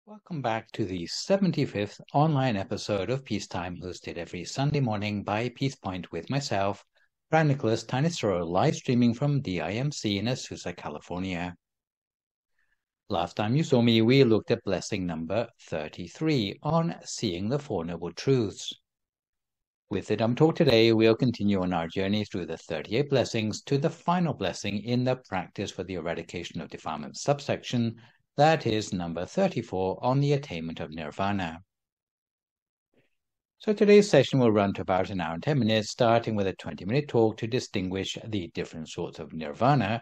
Welcome back to the 75th online episode of Peacetime, hosted every Sunday morning by Peace Point with myself, Phra Nicholas Thanissaro, live streaming from DIMC in Azusa, California. Last time you saw me, we looked at blessing number 33 on Seeing the Four Noble Truths. With the Dhamma talk today, we'll continue on our journey through the 38 blessings to the final blessing in the Practice for the Eradication of Defilement subsection. That is number 34 on the Attainment of Nirvana. So today's session will run to about an hour and 10 minutes, starting with a 20-minute talk to distinguish the different sorts of Nirvana,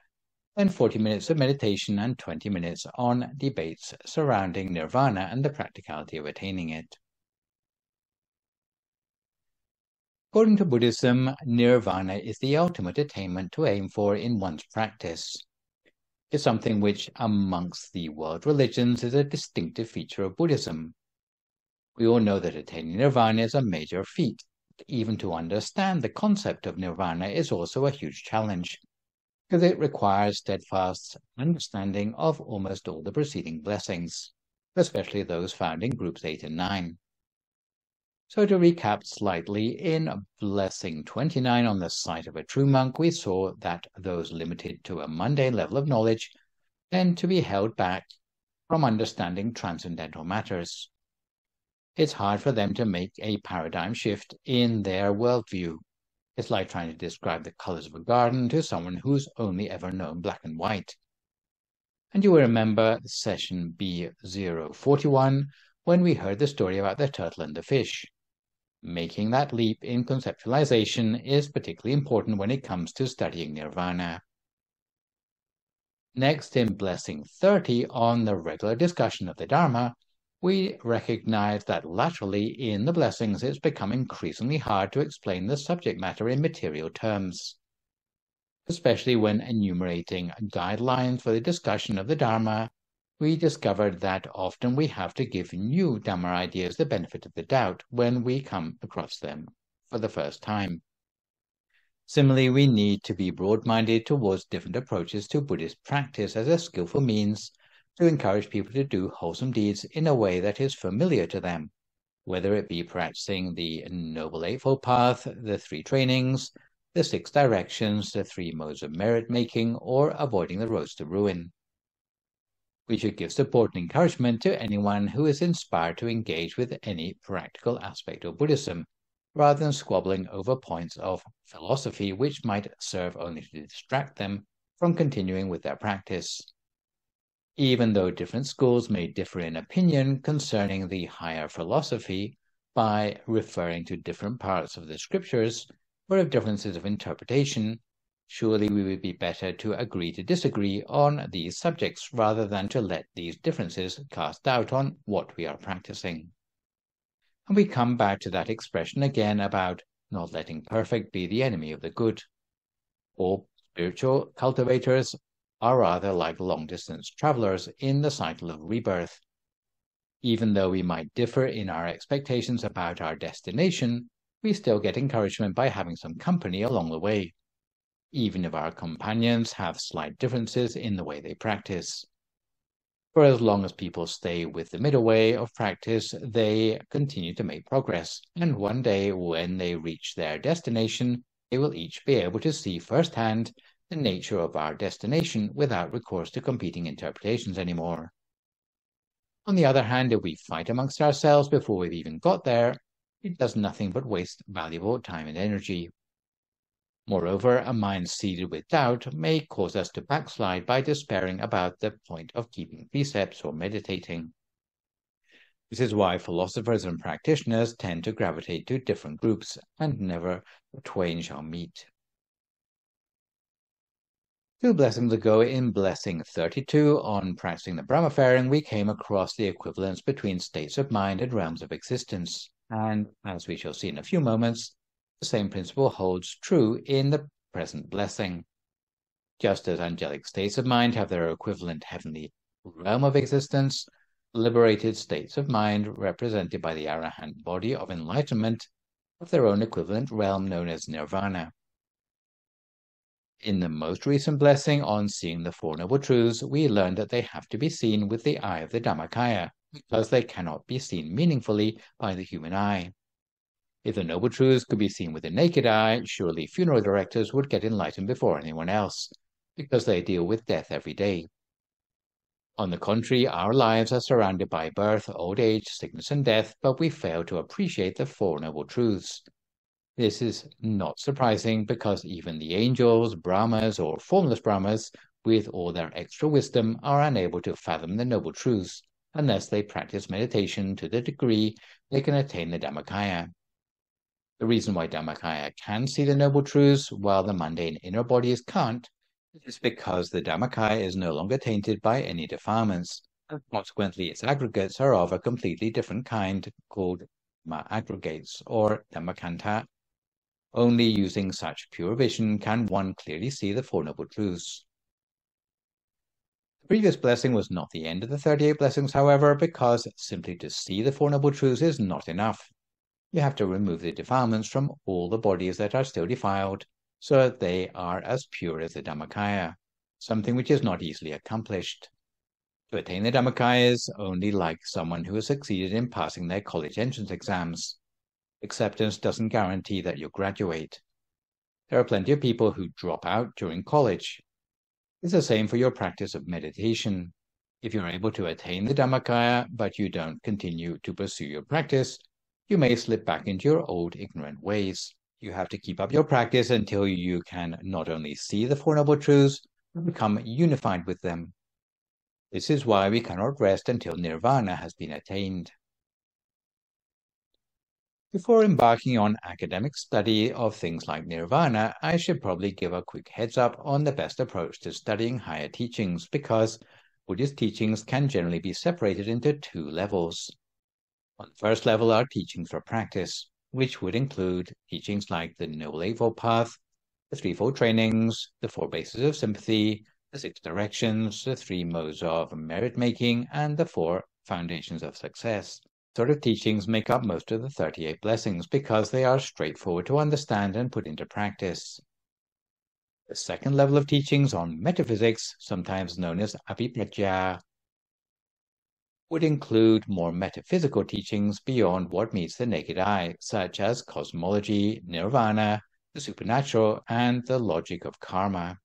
then 40 minutes of meditation and 20 minutes on debates surrounding Nirvana and the practicality of attaining it. According to Buddhism, Nirvana is the ultimate attainment to aim for in one's practice. It's something which, amongst the world religions, is a distinctive feature of Buddhism. We all know that attaining Nirvana is a major feat. Even to understand the concept of Nirvana is also a huge challenge, because it requires steadfast understanding of almost all the preceding blessings, especially those found in groups 8 and 9. So to recap slightly, in blessing 29 on the sight of a true monk, we saw that those limited to a mundane level of knowledge tend to be held back from understanding transcendental matters. It's hard for them to make a paradigm shift in their worldview. It's like trying to describe the colors of a garden to someone who's only ever known black and white. And you will remember session B041 when we heard the story about the turtle and the fish. Making that leap in conceptualization is particularly important when it comes to studying Nirvana. Next, in blessing 30 on the regular discussion of the Dharma, we recognize that laterally in the blessings it's become increasingly hard to explain the subject matter in material terms, especially when enumerating guidelines for the discussion of the Dharma. We discovered that often we have to give new Dhamma ideas the benefit of the doubt when we come across them for the first time. Similarly, we need to be broad-minded towards different approaches to Buddhist practice as a skillful means to encourage people to do wholesome deeds in a way that is familiar to them, whether it be practicing the Noble Eightfold Path, the 3 trainings, the 6 directions, the 3 modes of merit-making, or avoiding the roads to ruin. We should give support and encouragement to anyone who is inspired to engage with any practical aspect of Buddhism, rather than squabbling over points of philosophy which might serve only to distract them from continuing with their practice. Even though different schools may differ in opinion concerning the higher philosophy by referring to different parts of the scriptures or of differences of interpretation, surely we would be better to agree to disagree on these subjects rather than to let these differences cast doubt on what we are practicing. And we come back to that expression again about not letting perfect be the enemy of the good. All spiritual cultivators are rather like long-distance travelers in the cycle of rebirth. Even though we might differ in our expectations about our destination, we still get encouragement by having some company along the way, even if our companions have slight differences in the way they practice. For as long as people stay with the middle way of practice, they continue to make progress, and one day when they reach their destination, they will each be able to see firsthand the nature of our destination without recourse to competing interpretations anymore. On the other hand, if we fight amongst ourselves before we've even got there, it does nothing but waste valuable time and energy. Moreover, a mind seeded with doubt may cause us to backslide by despairing about the point of keeping precepts or meditating. This is why philosophers and practitioners tend to gravitate to different groups, and never the twain shall meet. 2 blessings ago, in blessing 32 on practicing the Brahmafaring, we came across the equivalence between states of mind and realms of existence. And as we shall see in a few moments, the same principle holds true in the present blessing. Just as angelic states of mind have their equivalent heavenly realm of existence, liberated states of mind, represented by the Arahant body of enlightenment, have their own equivalent realm known as Nirvana. In the most recent blessing on seeing the Four Noble Truths, we learned that they have to be seen with the eye of the Dhammakaya, because they cannot be seen meaningfully by the human eye. If the Noble Truths could be seen with the naked eye, surely funeral directors would get enlightened before anyone else, because they deal with death every day. On the contrary, our lives are surrounded by birth, old age, sickness, and death, but we fail to appreciate the Four Noble Truths. This is not surprising because even the angels, Brahmas, or formless Brahmas, with all their extra wisdom, are unable to fathom the Noble Truths unless they practice meditation to the degree they can attain the Dhammakaya. The reason why Dhammakaya can see the Noble Truths while the mundane inner bodies can't is because the Dhammakaya is no longer tainted by any defilements, and consequently its aggregates are of a completely different kind called Dhamma aggregates or Dhammakanta. Only using such pure vision can one clearly see the Four Noble Truths. The previous blessing was not the end of the 38 blessings, however, because simply to see the Four Noble Truths is not enough. You have to remove the defilements from all the bodies that are still defiled, so that they are as pure as the Dhammakaya, something which is not easily accomplished. To attain the Dhammakaya is only like someone who has succeeded in passing their college entrance exams. Acceptance doesn't guarantee that you'll graduate. There are plenty of people who drop out during college. It's the same for your practice of meditation. If you're able to attain the Dhammakaya, but you don't continue to pursue your practice, you may slip back into your old ignorant ways. You have to keep up your practice until you can not only see the Four Noble Truths, but become unified with them. This is why we cannot rest until Nirvana has been attained. Before embarking on academic study of things like Nirvana, I should probably give a quick heads up on the best approach to studying higher teachings, because Buddhist teachings can generally be separated into two levels. On the first level are teachings for practice, which would include teachings like the Noble Eightfold Path, the Threefold Trainings, the Four Bases of Sympathy, the Six Directions, the Three Modes of Merit-Making, and the Four Foundations of Success. Sort of teachings make up most of the 38 blessings because they are straightforward to understand and put into practice. The second level of teachings on metaphysics, sometimes known as Abhipajja, would include more metaphysical teachings beyond what meets the naked eye, such as cosmology, nirvana, the supernatural, and the logic of karma.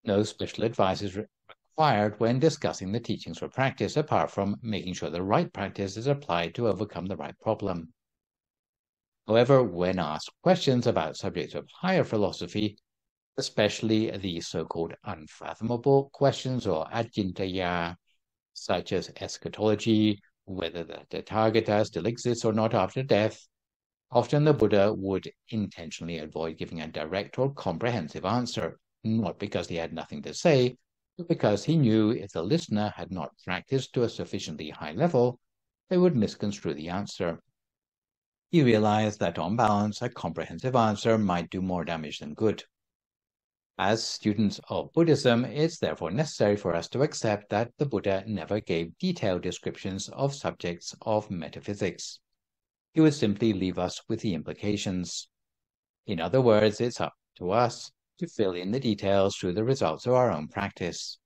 No special advice is required when discussing the teachings for practice, apart from making sure the right practice is applied to overcome the right problem. However, when asked questions about subjects of higher philosophy, especially the so-called unfathomable questions or ajintaya, such as eschatology, whether the Tathagata still exists or not after death, often the Buddha would intentionally avoid giving a direct or comprehensive answer, not because he had nothing to say, but because he knew if the listener had not practiced to a sufficiently high level, they would misconstrue the answer. He realized that on balance, a comprehensive answer might do more damage than good. As students of Buddhism, it's therefore necessary for us to accept that the Buddha never gave detailed descriptions of subjects of metaphysics. He would simply leave us with the implications. In other words, it's up to us to fill in the details through the results of our own practice.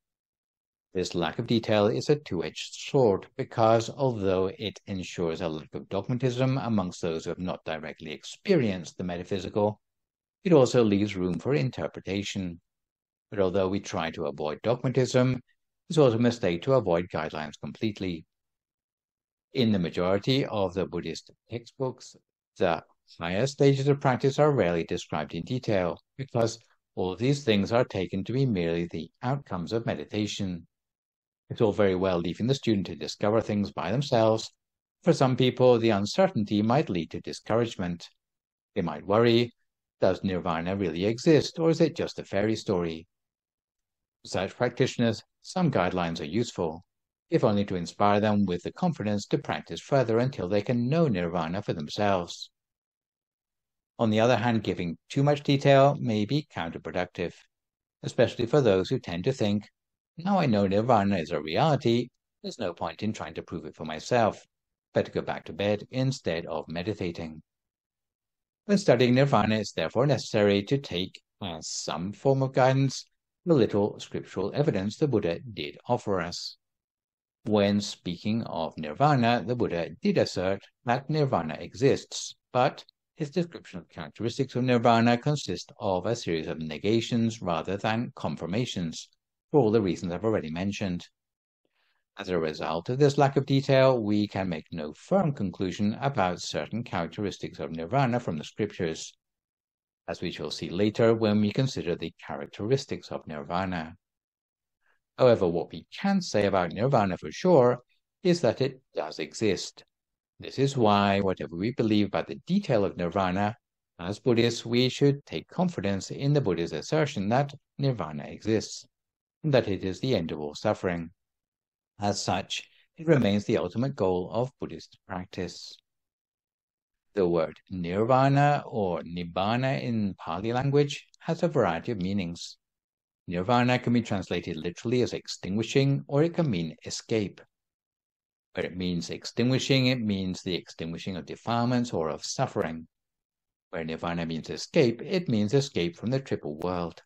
This lack of detail is a two-edged sword because although it ensures a lack of dogmatism amongst those who have not directly experienced the metaphysical, it also leaves room for interpretation. But although we try to avoid dogmatism, it's also a mistake to avoid guidelines completely. In the majority of the Buddhist textbooks, the higher stages of practice are rarely described in detail because all of these things are taken to be merely the outcomes of meditation. It's all very well leaving the student to discover things by themselves. For some people, the uncertainty might lead to discouragement. They might worry, does Nirvana really exist, or is it just a fairy story? For such practitioners, some guidelines are useful, if only to inspire them with the confidence to practice further until they can know Nirvana for themselves. On the other hand, giving too much detail may be counterproductive, especially for those who tend to think, now I know Nirvana is a reality, there's no point in trying to prove it for myself. Better go back to bed instead of meditating. When studying Nirvana, it's therefore necessary to take as some form of guidance the little scriptural evidence the Buddha did offer us. When speaking of Nirvana, the Buddha did assert that Nirvana exists, but his description of characteristics of Nirvana consists of a series of negations rather than confirmations, for all the reasons I've already mentioned. As a result of this lack of detail, we can make no firm conclusion about certain characteristics of Nirvana from the scriptures, as we shall see later when we consider the characteristics of Nirvana. However, what we can say about Nirvana for sure is that it does exist. This is why, whatever we believe about the detail of Nirvana, as Buddhists, we should take confidence in the Buddha's assertion that Nirvana exists, and that it is the end of all suffering. As such, it remains the ultimate goal of Buddhist practice. The word Nirvana or Nibbana in Pali language has a variety of meanings. Nirvana can be translated literally as extinguishing, or it can mean escape. Where it means extinguishing, it means the extinguishing of defilements or of suffering. Where Nirvana means escape, it means escape from the triple world.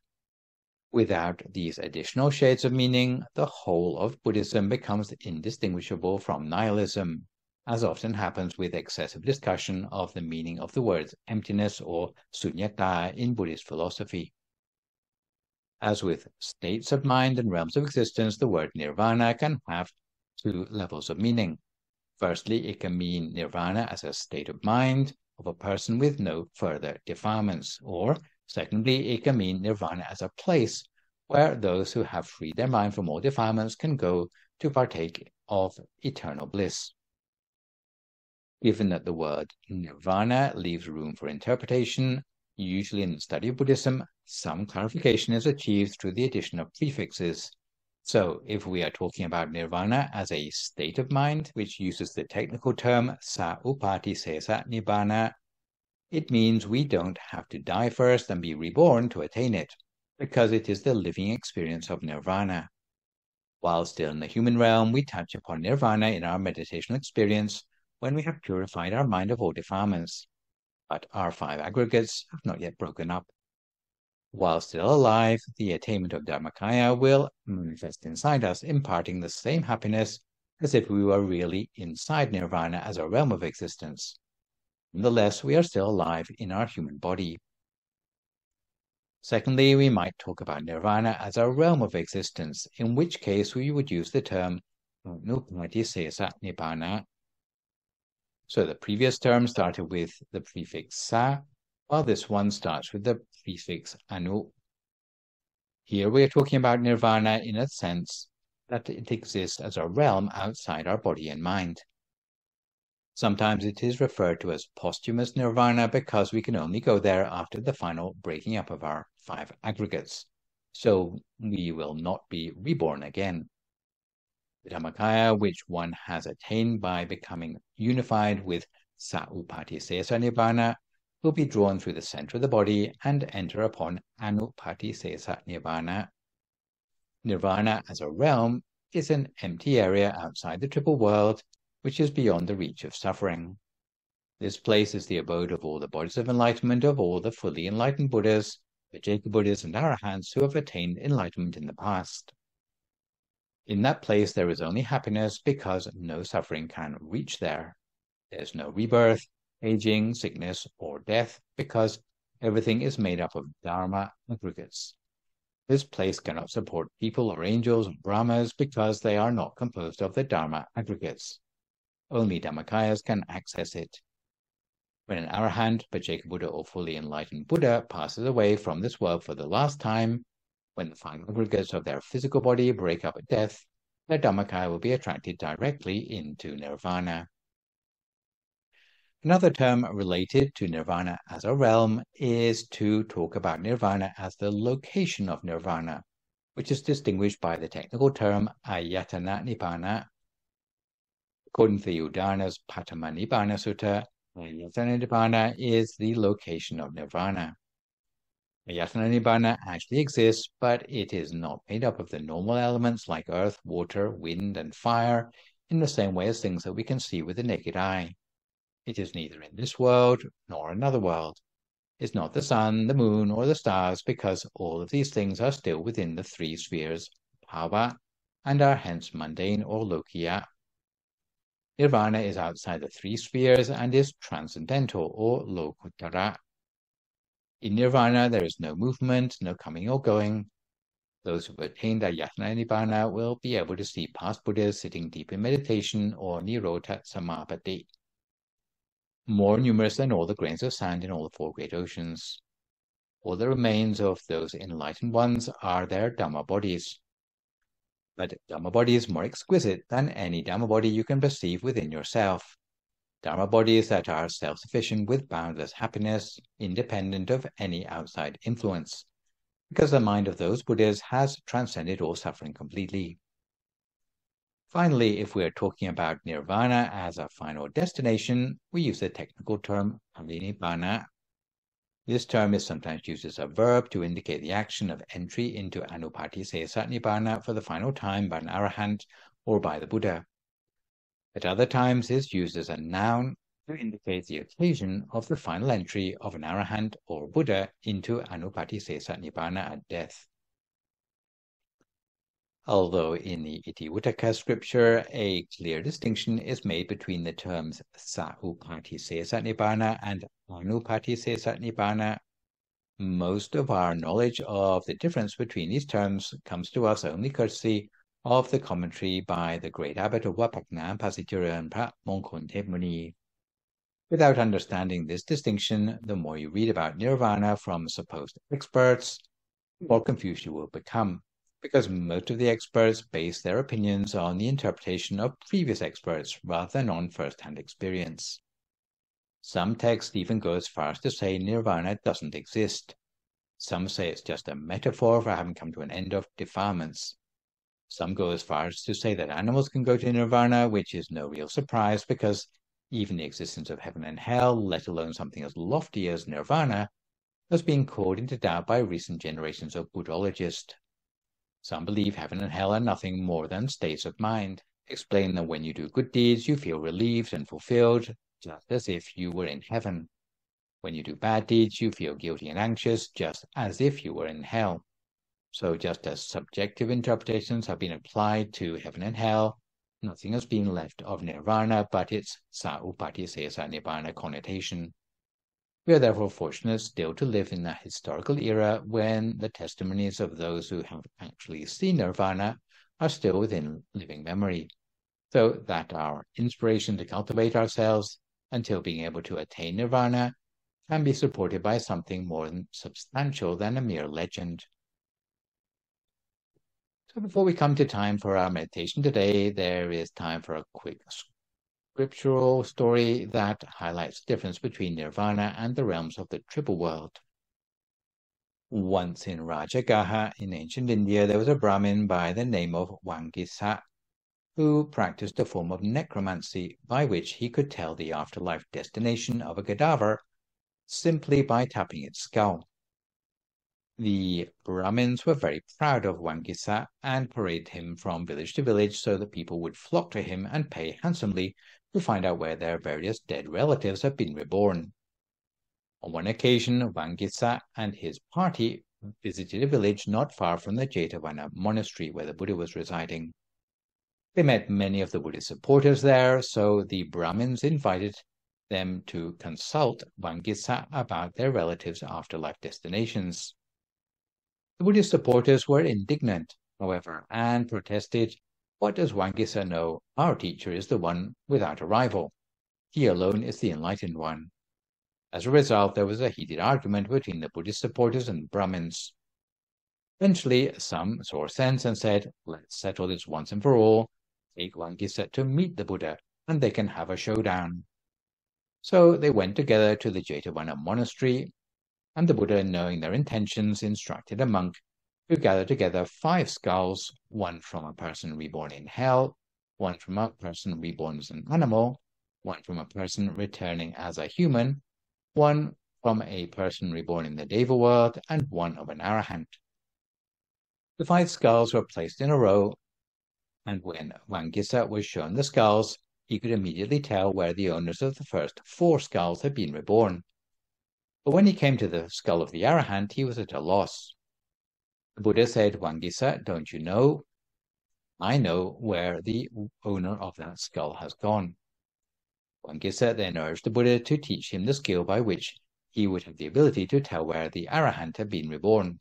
Without these additional shades of meaning, the whole of Buddhism becomes indistinguishable from nihilism, as often happens with excessive discussion of the meaning of the words emptiness or sunyata in Buddhist philosophy. As with states of mind and realms of existence, the word nirvana can have two levels of meaning. Firstly, it can mean nirvana as a state of mind of a person with no further defilements, or secondly, it can mean nirvana as a place where those who have freed their mind from all defilements can go to partake of eternal bliss. Given that the word nirvana leaves room for interpretation, usually in the study of Buddhism, some clarification is achieved through the addition of prefixes. So, if we are talking about nirvana as a state of mind, which uses the technical term sa upati sesa nibbana, it means we don't have to die first and be reborn to attain it, because it is the living experience of nirvana. While still in the human realm, we touch upon nirvana in our meditational experience when we have purified our mind of all defilements, but our five aggregates have not yet broken up. While still alive, the attainment of Dharmakaya will manifest inside us, imparting the same happiness as if we were really inside Nirvana as a realm of existence. Nonetheless, we are still alive in our human body. Secondly, we might talk about Nirvana as a realm of existence, in which case we would use the term Nupati Sesa Nibbana. So the previous term started with the prefix sa, while this one starts with the prefix anu. Here we are talking about nirvana in a sense that it exists as a realm outside our body and mind. Sometimes it is referred to as posthumous nirvana because we can only go there after the final breaking up of our five aggregates, so we will not be reborn again. The Dhammakaya, which one has attained by becoming unified with Saupati Sesa Nibbana, will be drawn through the center of the body and enter upon Anupati Sesa Nibbana. Nirvana as a realm is an empty area outside the triple world, which is beyond the reach of suffering. This place is the abode of all the bodies of enlightenment of all the fully enlightened Buddhas, Vajrayana Buddhas, and Arahants who have attained enlightenment in the past. In that place, there is only happiness because no suffering can reach there. There's no rebirth, aging, sickness, or death because everything is made up of Dharma aggregates. This place cannot support people or angels or Brahmas because they are not composed of the Dharma aggregates. Only Dhammakayas can access it. When an Arahant, Vajrayana Buddha, or fully enlightened Buddha passes away from this world for the last time, when the five aggregates of their physical body break up at death, their Dhammakaya will be attracted directly into Nirvana. Another term related to Nirvana as a realm is to talk about Nirvana as the location of Nirvana, which is distinguished by the technical term Ayatana Nibbana. According to the Udana's Patama Nibbana Sutta, Ayatana Nibbana is the location of Nirvana. Ayatana Nibbana actually exists, but it is not made up of the normal elements like earth, water, wind, and fire in the same way as things that we can see with the naked eye. It is neither in this world nor another world. It's not the sun, the moon, or the stars, because all of these things are still within the three spheres, bhava, and are hence mundane or lokiya. Nirvana is outside the three spheres and is transcendental or lokuttara. In Nirvana, there is no movement, no coming or going. Those who have attained Ayatana Nibbana will be able to see past Buddhas sitting deep in meditation or Nirodha Samapatti, more numerous than all the grains of sand in all the four great oceans. All the remains of those enlightened ones are their Dhamma bodies. But Dhamma body is more exquisite than any Dhamma body you can perceive within yourself. Dharma bodies that are self-sufficient with boundless happiness, independent of any outside influence, because the mind of those Buddhas has transcended all suffering completely. Finally, if we are talking about Nirvana as a final destination, we use the technical term Parinibbana. This term is sometimes used as a verb to indicate the action of entry into Anupatisesa Nibbana for the final time by an Arahant or by the Buddha. At other times is used as a noun to indicate the occasion of the final entry of an Arahant or Buddha into Anupatisesa Nibbana at death. Although in the Itivuttaka scripture a clear distinction is made between the terms Saupatisesa Nibbana and Anupatisesa Nibbana, most of our knowledge of the difference between these terms comes to us only courtesy of the commentary by the great abbot of Wapakna, Pasituran Phra Mongkhontep Muni. Without understanding this distinction, the more you read about Nirvana from supposed experts, the more confused you will become, because most of the experts base their opinions on the interpretation of previous experts rather than on first-hand experience. Some texts even go as far as to say Nirvana doesn't exist. Some say it's just a metaphor for having come to an end of defilements. Some go as far as to say that animals can go to Nirvana, which is no real surprise because even the existence of heaven and hell, let alone something as lofty as Nirvana, has been called into doubt by recent generations of Buddhologists. Some believe heaven and hell are nothing more than states of mind, explain that when you do good deeds, you feel relieved and fulfilled, just as if you were in heaven. When you do bad deeds, you feel guilty and anxious, just as if you were in hell. So just as subjective interpretations have been applied to heaven and hell, nothing has been left of Nirvana but its Saupatisesa Nibbana connotation. We are therefore fortunate still to live in a historical era when the testimonies of those who have actually seen Nirvana are still within living memory, so that our inspiration to cultivate ourselves until being able to attain Nirvana can be supported by something more substantial than a mere legend. So before we come to time for our meditation today, there is time for a quick scriptural story that highlights the difference between Nirvana and the realms of the triple world. Once in Rajagaha in ancient India, there was a Brahmin by the name of Wangisa, who practiced a form of necromancy by which he could tell the afterlife destination of a cadaver simply by tapping its skull. The Brahmins were very proud of Wangisa and paraded him from village to village so that people would flock to him and pay handsomely to find out where their various dead relatives had been reborn. On one occasion, Wangisa and his party visited a village not far from the Jetavana monastery where the Buddha was residing. They met many of the Buddhist supporters there, so the Brahmins invited them to consult Wangisa about their relatives' afterlife destinations. The Buddhist supporters were indignant, however, and protested, "What does Wangisa know? Our teacher is the one without a rival. He alone is the enlightened one." As a result, there was a heated argument between the Buddhist supporters and the Brahmins. Eventually, some saw sense and said, "Let's settle this once and for all. Take Wangisa to meet the Buddha, and they can have a showdown." So they went together to the Jetavana monastery, and the Buddha, knowing their intentions, instructed a monk to gather together 5 skulls, one from a person reborn in hell, one from a person reborn as an animal, one from a person returning as a human, one from a person reborn in the Deva world, and one of an Arahant. The 5 skulls were placed in a row, and when Wangisa was shown the skulls, he could immediately tell where the owners of the first 4 skulls had been reborn. But when he came to the skull of the Arahant, he was at a loss. The Buddha said, "Wangisa, don't you know? I know where the owner of that skull has gone. Wangisa then urged the Buddha to teach him the skill by which he would have the ability to tell where the arahant had been reborn.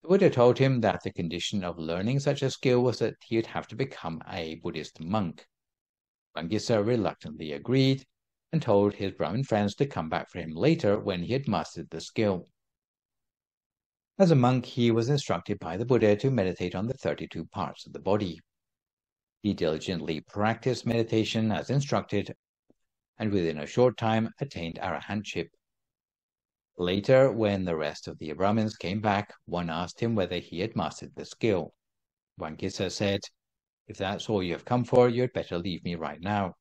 The Buddha told him that the condition of learning such a skill was that he would have to become a Buddhist monk. Wangisa reluctantly agreed and told his Brahmin friends to come back for him later when he had mastered the skill. As a monk, he was instructed by the Buddha to meditate on the 32 parts of the body. He diligently practiced meditation as instructed, and within a short time attained arahantship. Later, when the rest of the Brahmins came back, one asked him whether he had mastered the skill. Wangisa said, "If that's all you have come for, you'd better leave me right now.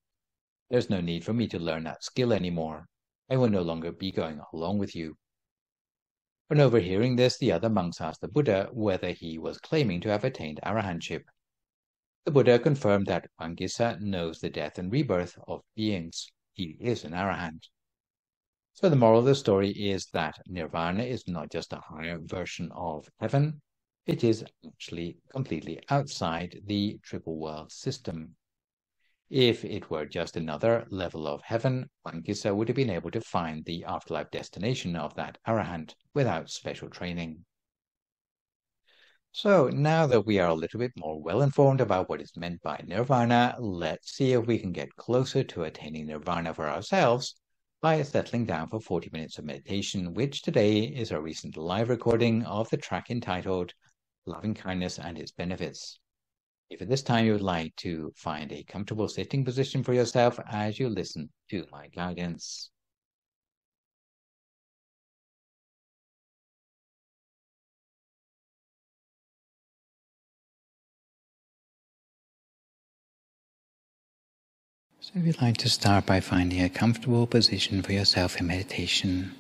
There's no need for me to learn that skill anymore. I will no longer be going along with you." On overhearing this, the other monks asked the Buddha whether he was claiming to have attained arahantship. The Buddha confirmed that Wangisa knows the death and rebirth of beings. He is an arahant. So the moral of the story is that Nirvana is not just a higher version of heaven, it is actually completely outside the triple world system. If it were just another level of heaven, Wangisa would have been able to find the afterlife destination of that arahant without special training. So now that we are a little bit more well-informed about what is meant by nirvana, let's see if we can get closer to attaining nirvana for ourselves by settling down for 40 minutes of meditation, which today is a recent live recording of the track entitled Loving Kindness and Its Benefits. If at this time you would like to find a comfortable sitting position for yourself as you listen to my guidance. So if you'd like to start by finding a comfortable position for yourself in meditation.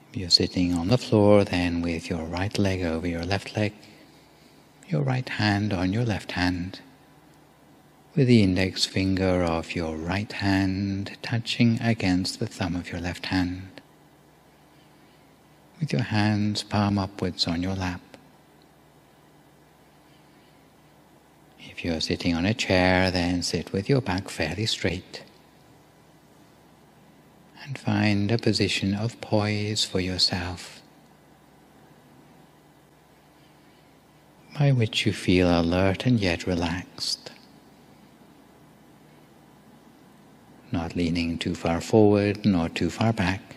If you're sitting on the floor, then with your right leg over your left leg, your right hand on your left hand, with the index finger of your right hand touching against the thumb of your left hand, with your hands palm upwards on your lap. If you're sitting on a chair, then sit with your back fairly straight and find a position of poise for yourself, by which you feel alert and yet relaxed, not leaning too far forward nor too far back,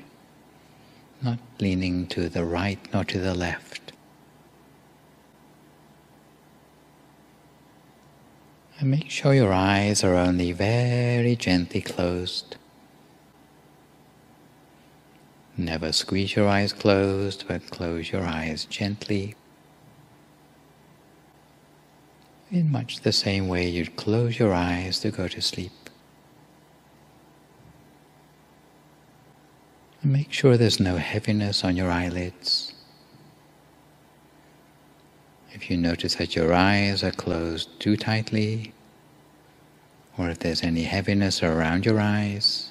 not leaning to the right nor to the left. And make sure your eyes are only very gently closed. Never squeeze your eyes closed, but close your eyes gently, in much the same way you'd close your eyes to go to sleep. And make sure there's no heaviness on your eyelids. If you notice that your eyes are closed too tightly, or if there's any heaviness around your eyes,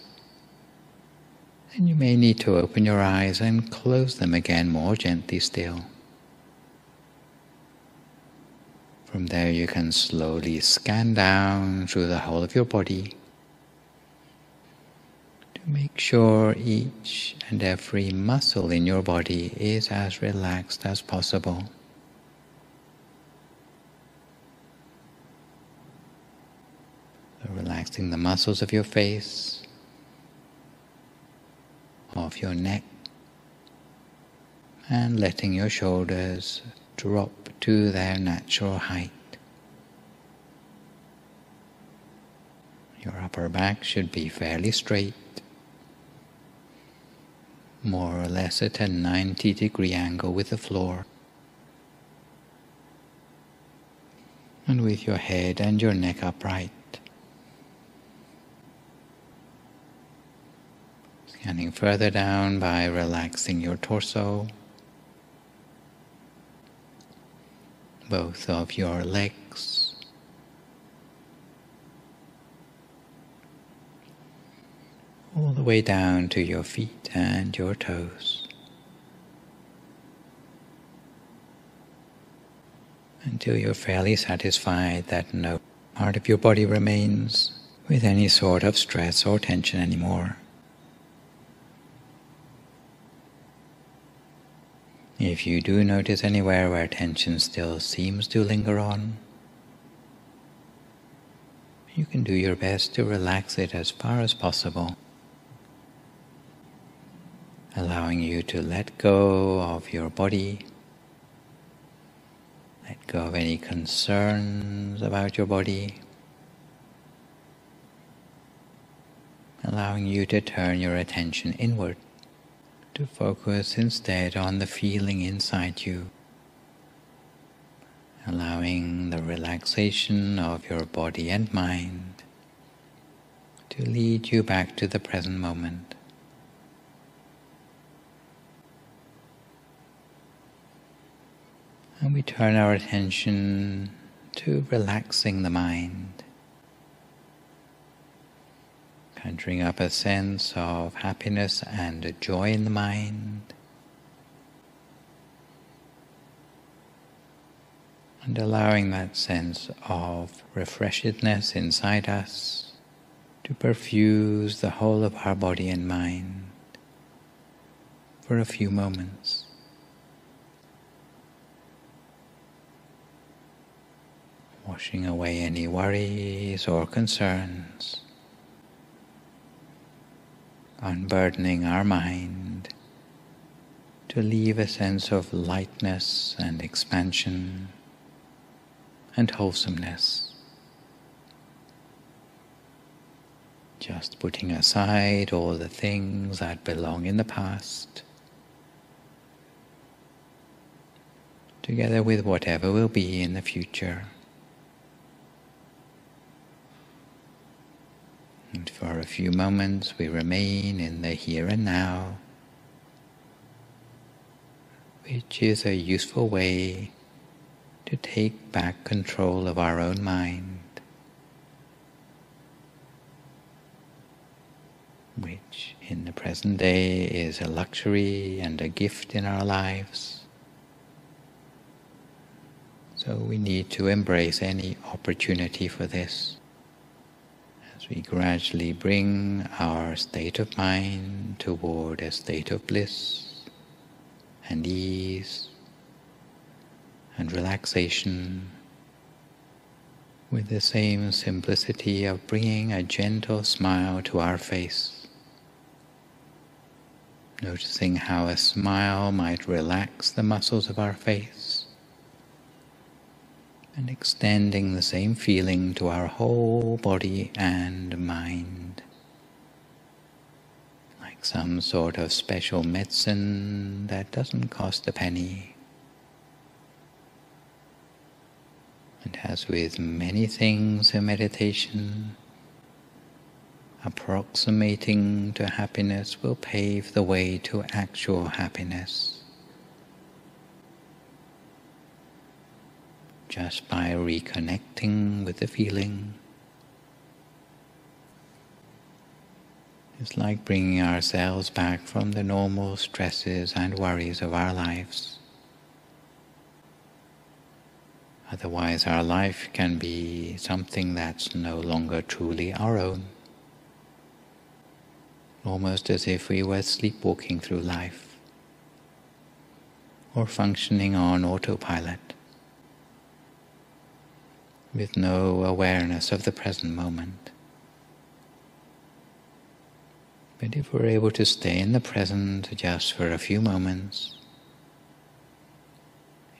then you may need to open your eyes and close them again more gently still. From there you can slowly scan down through the whole of your body to make sure each and every muscle in your body is as relaxed as possible. So relaxing the muscles of your face, of your neck, and letting your shoulders drop to their natural height. Your upper back should be fairly straight, more or less at a 90-degree angle with the floor. And with your head and your neck upright. Scanning further down by relaxing your torso, both of your legs, all the way down to your feet and your toes. until you're fairly satisfied that no part of your body remains with any sort of stress or tension anymore. If you do notice anywhere where tension still seems to linger on, you can do your best to relax it as far as possible, allowing you to let go of your body, let go of any concerns about your body, allowing you to turn your attention inward, to focus instead on the feeling inside you, allowing the relaxation of your body and mind to lead you back to the present moment. And we turn our attention to relaxing the mind, conjuring up a sense of happiness and joy in the mind, and allowing that sense of refreshedness inside us to perfuse the whole of our body and mind for a few moments. Washing away any worries or concerns, unburdening our mind to leave a sense of lightness and expansion and wholesomeness. Just putting aside all the things that belong in the past, together with whatever will be in the future. And for a few moments we remain in the here and now, which is a useful way to take back control of our own mind, which in the present day is a luxury and a gift in our lives. So we need to embrace any opportunity for this, as we gradually bring our state of mind toward a state of bliss and ease and relaxation, with the same simplicity of bringing a gentle smile to our face, noticing how a smile might relax the muscles of our face, and extending the same feeling to our whole body and mind, like some sort of special medicine that doesn't cost a penny. And as with many things in meditation, approximating to happiness will pave the way to actual happiness, just by reconnecting with the feeling. It's like bringing ourselves back from the normal stresses and worries of our lives. Otherwise our life can be something that's no longer truly our own, almost as if we were sleepwalking through life, or functioning on autopilot, with no awareness of the present moment. But if we're able to stay in the present just for a few moments,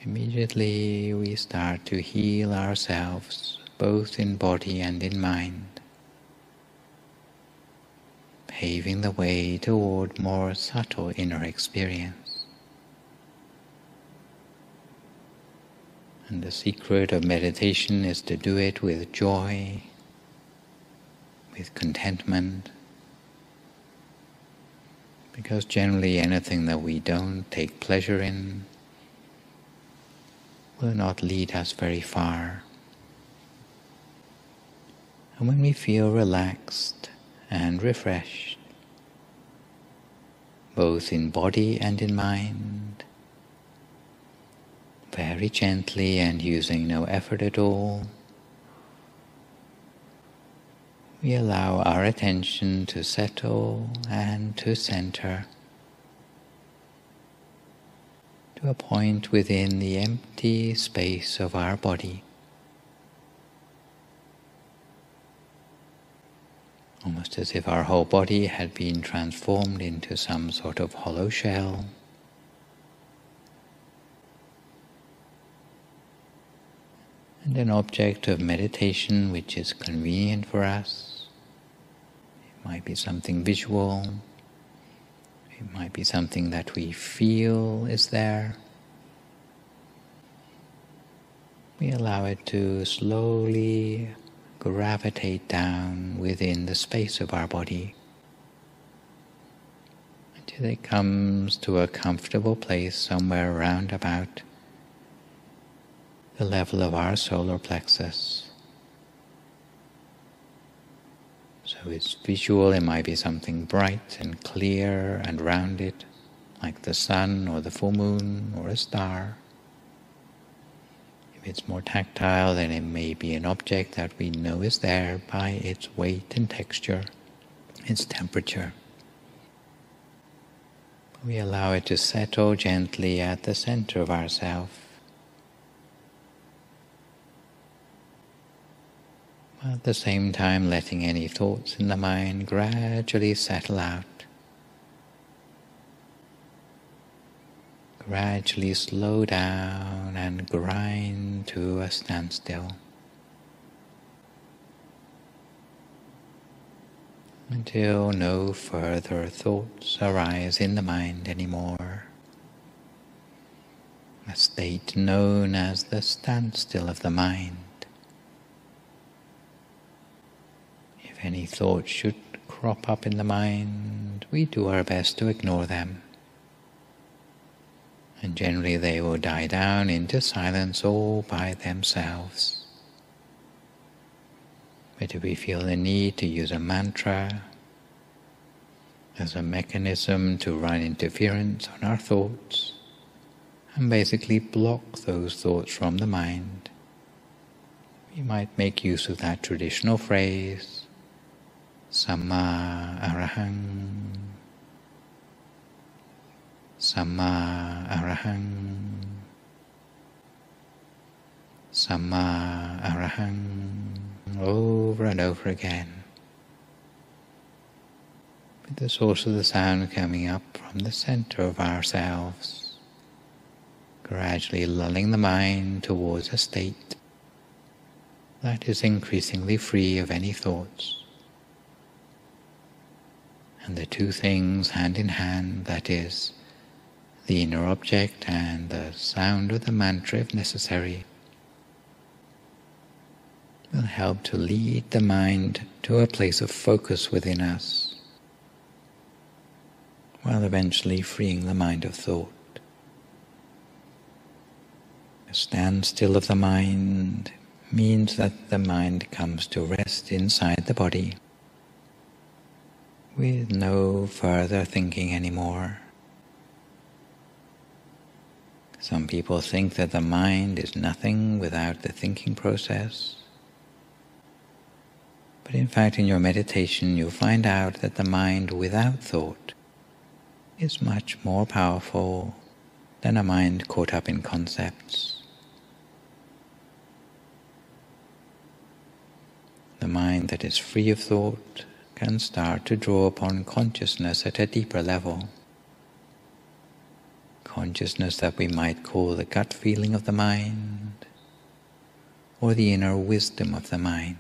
immediately we start to heal ourselves, both in body and in mind, paving the way toward more subtle inner experience. And the secret of meditation is to do it with joy, with contentment, because generally anything that we don't take pleasure in will not lead us very far. And when we feel relaxed and refreshed, both in body and in mind, very gently and using no effort at all, we allow our attention to settle and to center to a point within the empty space of our body. Almost as if our whole body had been transformed into some sort of hollow shell. And an object of meditation which is convenient for us. It might be something visual. It might be something that we feel is there. We allow it to slowly gravitate down within the space of our body until it comes to a comfortable place somewhere around about the level of our solar plexus. So it's visual, it might be something bright and clear and rounded, like the sun or the full moon or a star. If it's more tactile, then it may be an object that we know is there by its weight and texture, its temperature. We allow it to settle gently at the center of ourself, while at the same time letting any thoughts in the mind gradually settle out. Gradually slow down and grind to a standstill until no further thoughts arise in the mind anymore. A state known as the standstill of the mind. If any thoughts should crop up in the mind, we do our best to ignore them. And generally they will die down into silence all by themselves. But if we feel the need to use a mantra as a mechanism to run interference on our thoughts and basically block those thoughts from the mind, we might make use of that traditional phrase, Samma Arahang, Samma Arahang, Samma Arahang, over and over again, with the source of the sound coming up from the center of ourselves, gradually lulling the mind towards a state that is increasingly free of any thoughts. And the two things hand in hand, that is, the inner object and the sound of the mantra if necessary, will help to lead the mind to a place of focus within us, while eventually freeing the mind of thought. A standstill of the mind means that the mind comes to rest inside the body, with no further thinking anymore. Some people think that the mind is nothing without the thinking process. But in fact, in your meditation, you'll find out that the mind without thought is much more powerful than a mind caught up in concepts. The mind that is free of thought can start to draw upon consciousness at a deeper level. Consciousness that we might call the gut feeling of the mind, or the inner wisdom of the mind.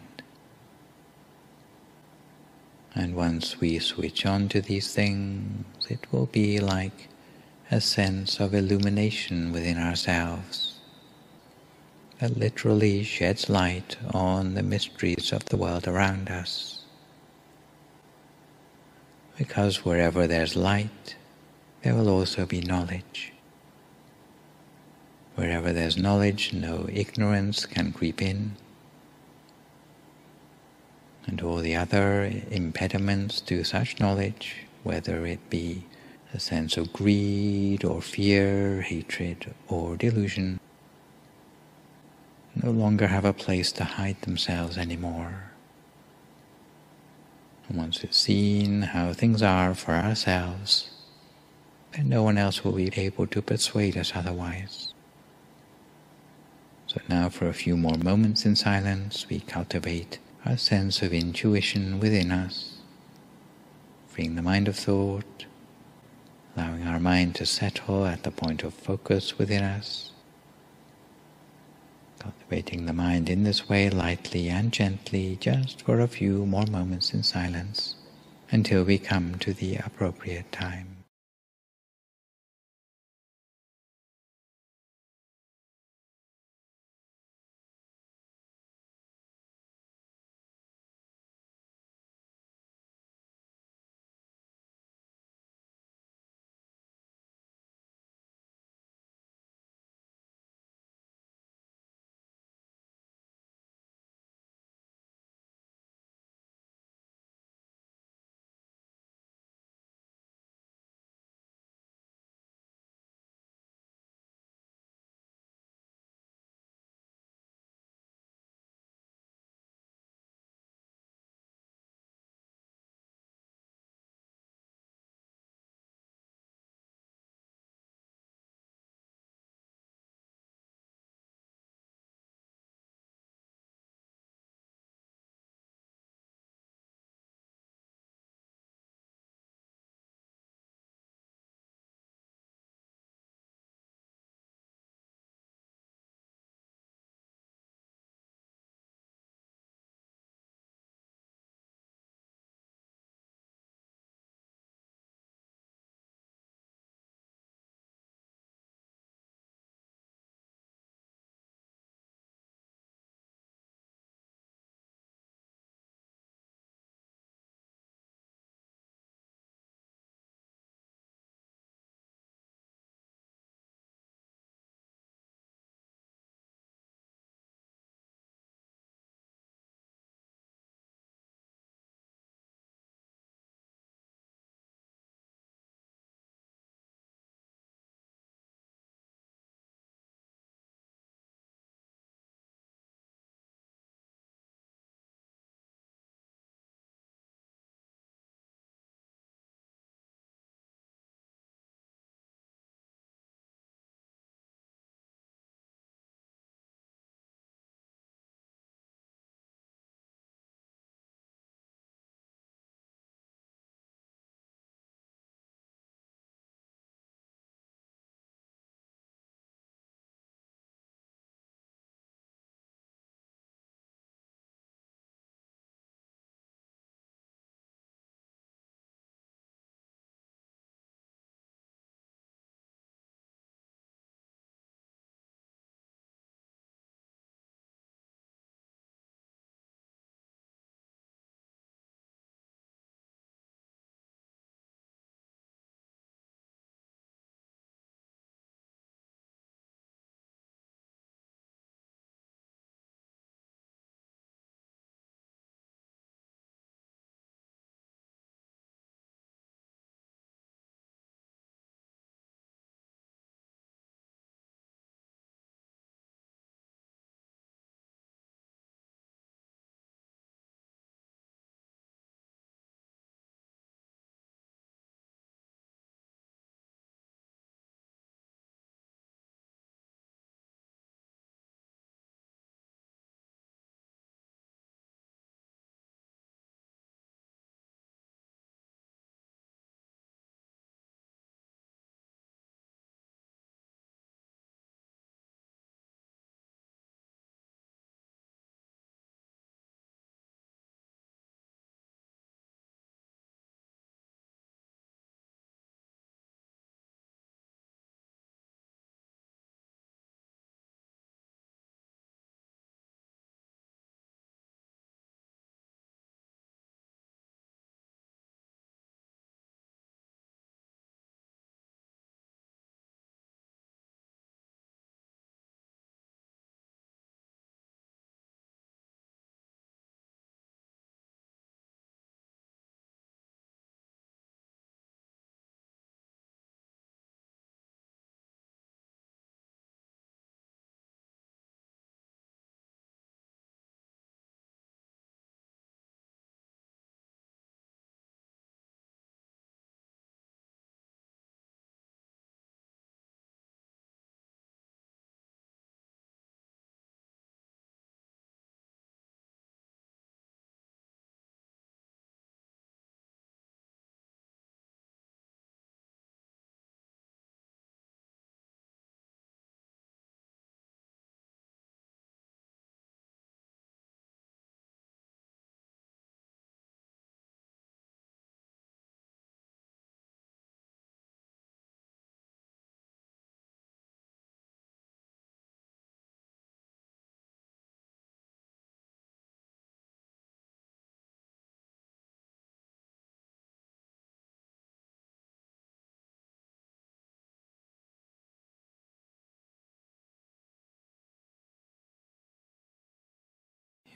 And once we switch on to these things, it will be like a sense of illumination within ourselves that literally sheds light on the mysteries of the world around us. Because wherever there's light, there will also be knowledge. Wherever there's knowledge, no ignorance can creep in. And all the other impediments to such knowledge, whether it be a sense of greed or fear, hatred or delusion, no longer have a place to hide themselves anymore. And once we've seen how things are for ourselves, then no one else will be able to persuade us otherwise. So now for a few more moments in silence, we cultivate our sense of intuition within us, freeing the mind of thought, allowing our mind to settle at the point of focus within us, cultivating the mind in this way lightly and gently just for a few more moments in silence until we come to the appropriate time.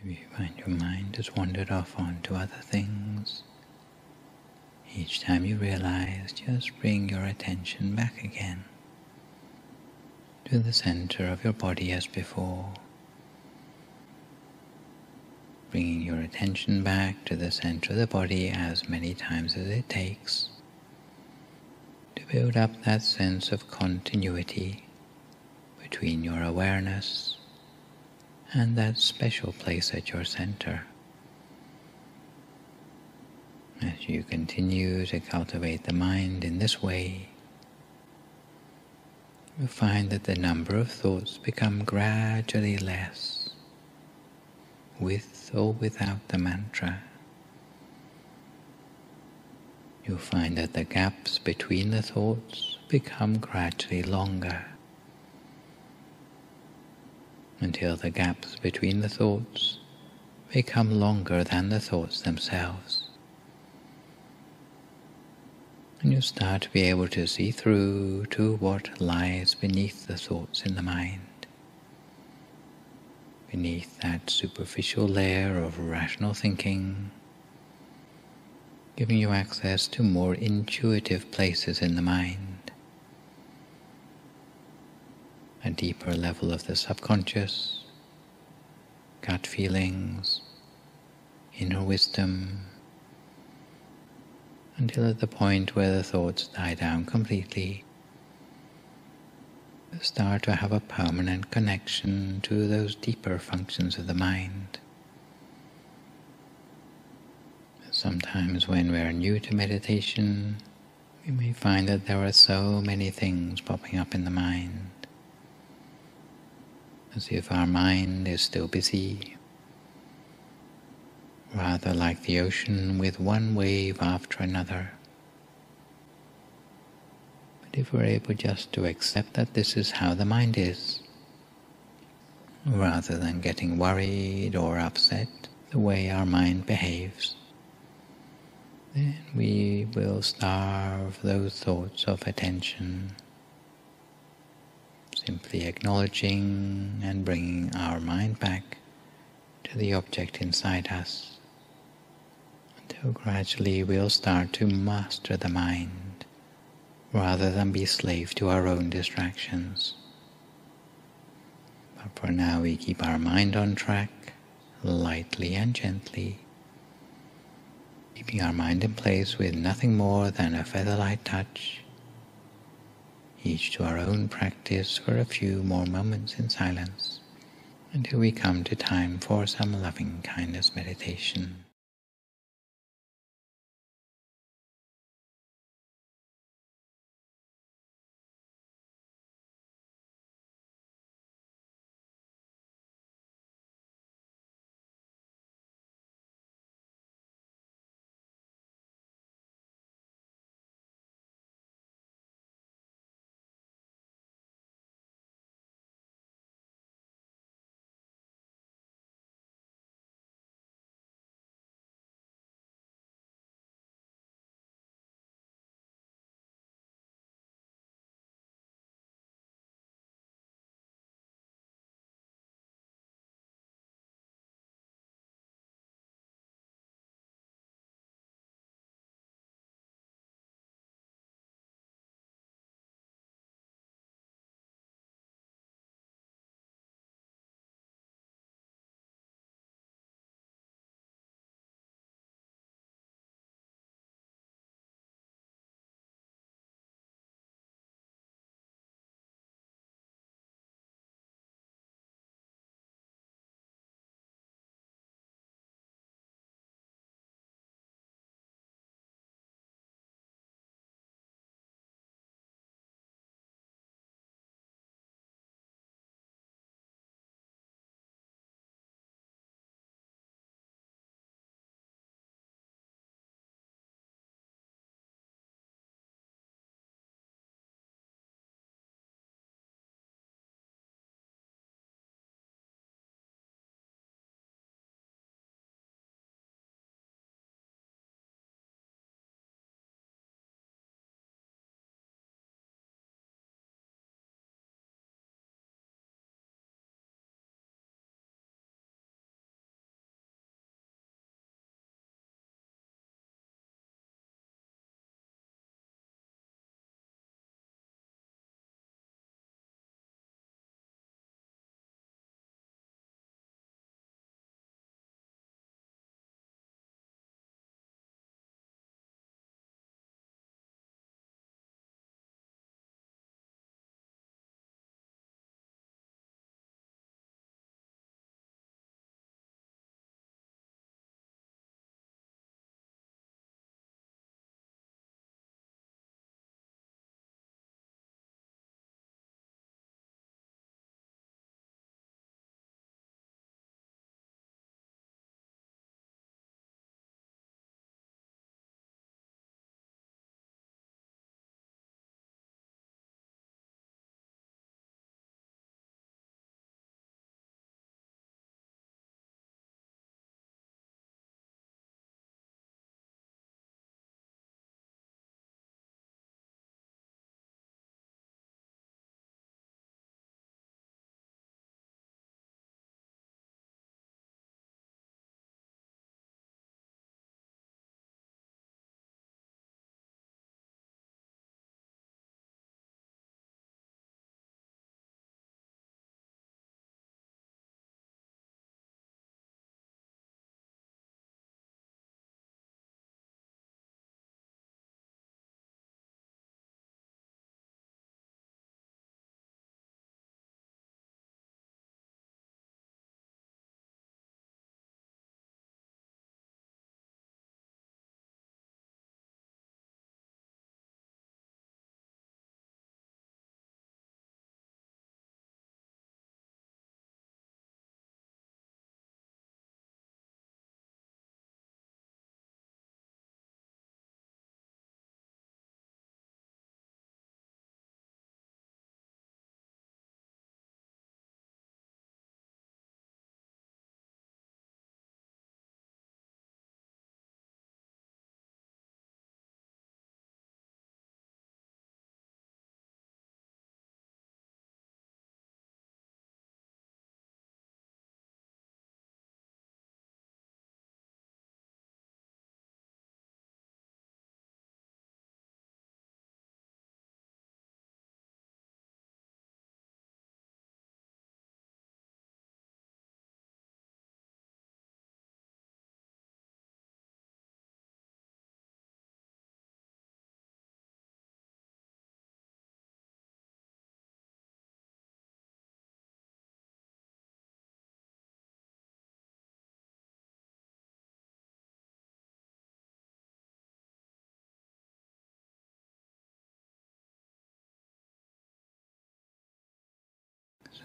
If you find your mind has wandered off onto other things, each time you realize, just bring your attention back again to the center of your body as before. Bringing your attention back to the center of the body as many times as it takes to build up that sense of continuity between your awareness and that special place at your center. As you continue to cultivate the mind in this way, you find that the number of thoughts become gradually less, with or without the mantra. You'll find that the gaps between the thoughts become gradually longer, until the gaps between the thoughts become longer than the thoughts themselves. And you start to be able to see through to what lies beneath the thoughts in the mind, beneath that superficial layer of rational thinking, giving you access to more intuitive places in the mind, a deeper level of the subconscious, gut feelings, inner wisdom, until at the point where the thoughts die down completely, you start to have a permanent connection to those deeper functions of the mind. Sometimes when we are new to meditation, we may find that there are so many things popping up in the mind, as if our mind is still busy, rather like the ocean with one wave after another. But if we're able just to accept that this is how the mind is, rather than getting worried or upset the way our mind behaves, then we will starve those thoughts of attention, simply acknowledging and bringing our mind back to the object inside us, until gradually we'll start to master the mind, rather than be slave to our own distractions. But for now we keep our mind on track, lightly and gently, keeping our mind in place with nothing more than a feather-light touch, each to our own practice for a few more moments in silence, until we come to time for some loving kindness meditation.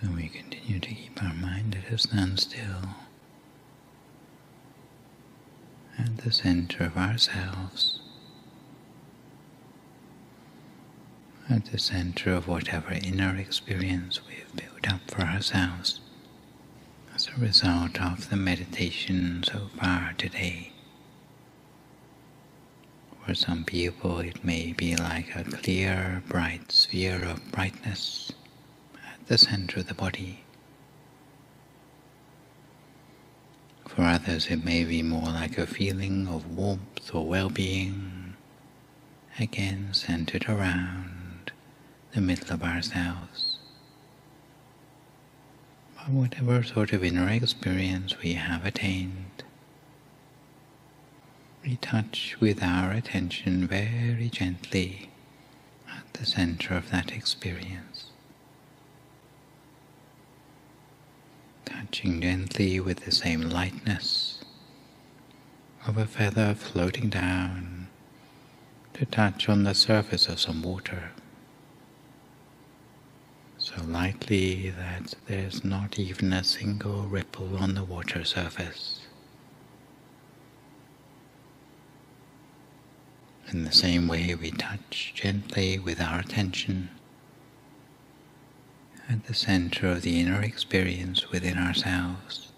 So we continue to keep our mind at a standstill at the center of ourselves, at the center of whatever inner experience we've built up for ourselves as a result of the meditation so far today. For some people it may be like a clear, bright sphere of brightness at the center of the body. For others it may be more like a feeling of warmth or well-being, again centered around the middle of ourselves. But whatever sort of inner experience we have attained, we touch with our attention very gently at the center of that experience. Touching gently with the same lightness of a feather floating down to touch on the surface of some water, so lightly that there's not even a single ripple on the water surface. In the same way, we touch gently with our attention at the center of the inner experience within ourselves.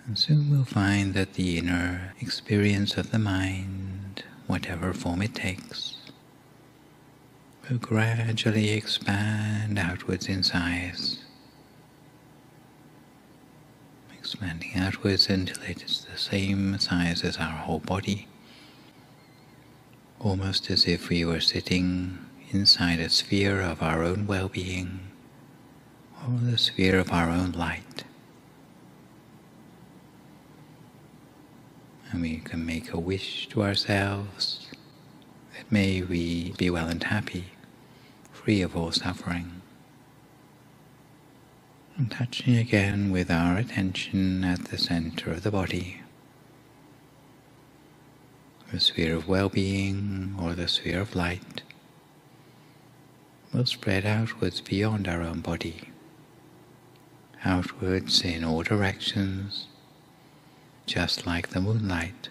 And soon we'll find that the inner experience of the mind, whatever form it takes, will gradually expand outwards in size, expanding outwards until it is the same size as our whole body, almost as if we were sitting inside a sphere of our own well-being, or the sphere of our own light. And we can make a wish to ourselves that may we be well and happy, free of all suffering. And touching again with our attention at the center of the body, the sphere of well-being or the sphere of light will spread outwards beyond our own body, outwards in all directions, just like the moonlight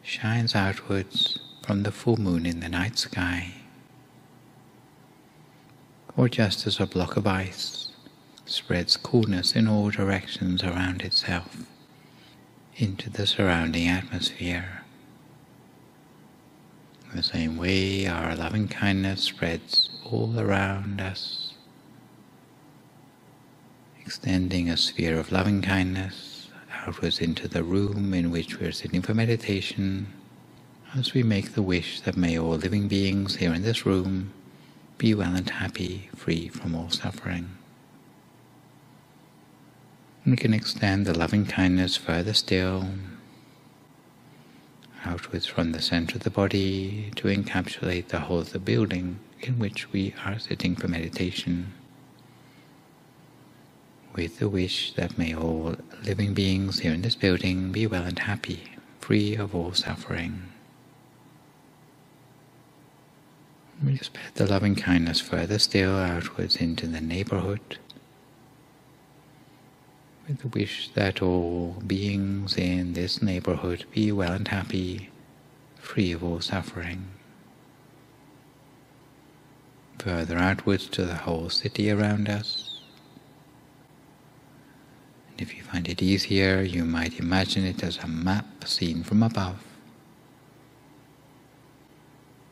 shines outwards from the full moon in the night sky, or just as a block of ice spreads coolness in all directions around itself into the surrounding atmosphere. In the same way, our loving kindness spreads all around us, extending a sphere of loving kindness outwards into the room in which we are sitting for meditation, as we make the wish that may all living beings here in this room be well and happy, free from all suffering. And we can extend the loving kindness further still, outwards from the center of the body to encapsulate the whole of the building in which we are sitting for meditation, with the wish that may all living beings here in this building be well and happy, free of all suffering. We spread the loving kindness further still outwards into the neighborhood, with the wish that all beings in this neighborhood be well and happy, free of all suffering. Further outwards to the whole city around us. And if you find it easier, you might imagine it as a map seen from above,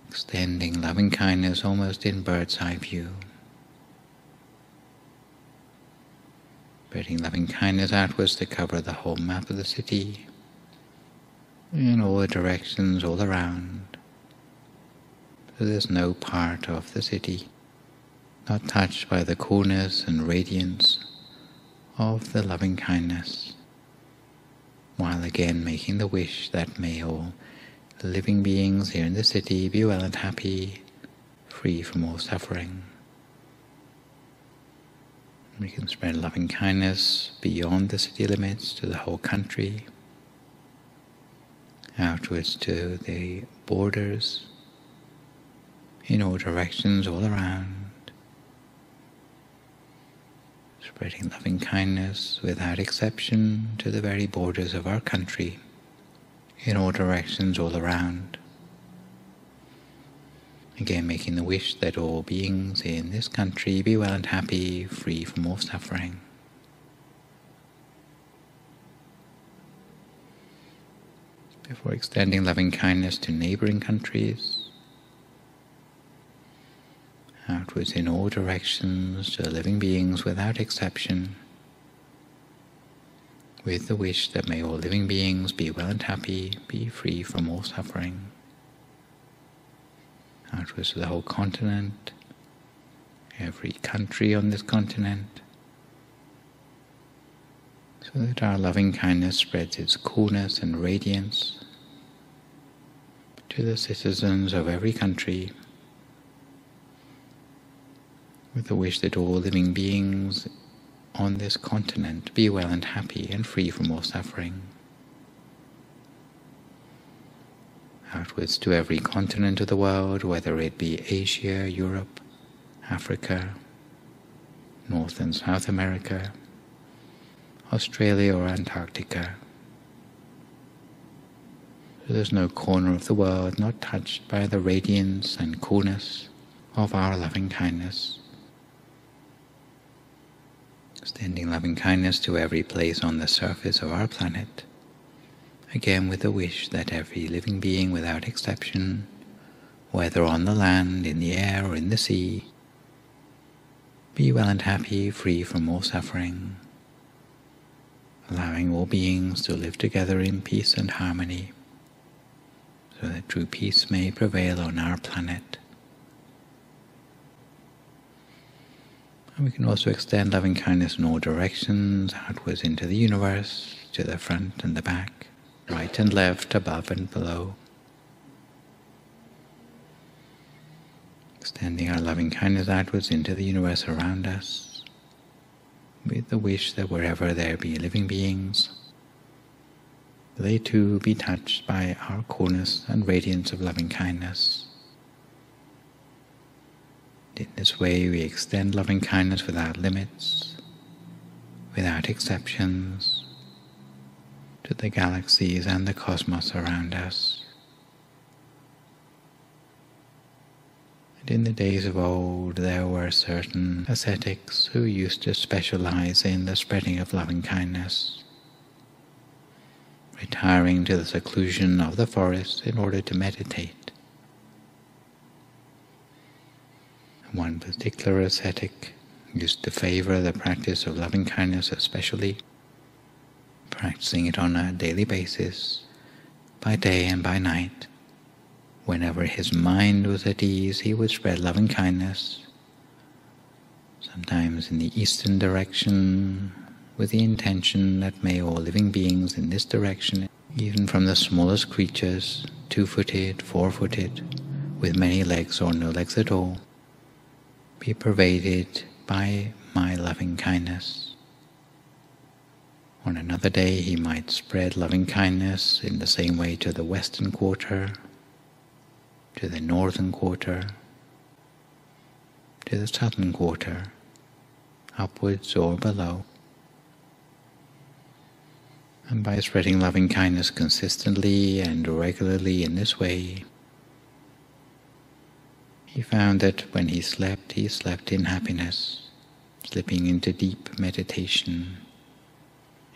extending loving kindness almost in bird's eye view. Spreading loving kindness outwards to cover the whole map of the city, in all the directions all around, so there's no part of the city not touched by the coolness and radiance of the loving kindness, while again making the wish that may all living beings here in the city be well and happy, free from all suffering. We can spread loving kindness beyond the city limits to the whole country, outwards to the borders, in all directions all around, spreading loving kindness without exception to the very borders of our country, in all directions all around. Again, making the wish that all beings in this country be well and happy, free from all suffering. Before extending loving kindness to neighboring countries, outwards in all directions to living beings without exception, with the wish that may all living beings be well and happy, be free from all suffering. Outwards to the whole continent, every country on this continent, so that our loving kindness spreads its coolness and radiance to the citizens of every country, with the wish that all living beings on this continent be well and happy and free from all suffering. Outwards to every continent of the world, whether it be Asia, Europe, Africa, North and South America, Australia or Antarctica. So there's no corner of the world not touched by the radiance and coolness of our loving kindness. Extending loving kindness to every place on the surface of our planet, again with the wish that every living being without exception, whether on the land, in the air or in the sea, be well and happy, free from all suffering, allowing all beings to live together in peace and harmony, so that true peace may prevail on our planet. And we can also extend loving kindness in all directions, outwards into the universe, to the front and the back, right and left, above and below. Extending our loving kindness outwards into the universe around us, with the wish that wherever there be living beings, they too be touched by our coolness and radiance of loving kindness. In this way we extend loving kindness without limits, without exceptions, to the galaxies and the cosmos around us. And in the days of old there were certain ascetics who used to specialize in the spreading of loving kindness, retiring to the seclusion of the forest in order to meditate. One particular ascetic used to favor the practice of loving kindness especially, practicing it on a daily basis, by day and by night. Whenever his mind was at ease, he would spread loving kindness, sometimes in the eastern direction, with the intention that may all living beings in this direction, even from the smallest creatures, 2-footed, 4-footed, with many legs or no legs at all, be pervaded by my loving kindness. On another day he might spread loving kindness in the same way to the western quarter, to the northern quarter, to the southern quarter, upwards or below. And by spreading loving kindness consistently and regularly in this way, he found that when he slept in happiness, slipping into deep meditation.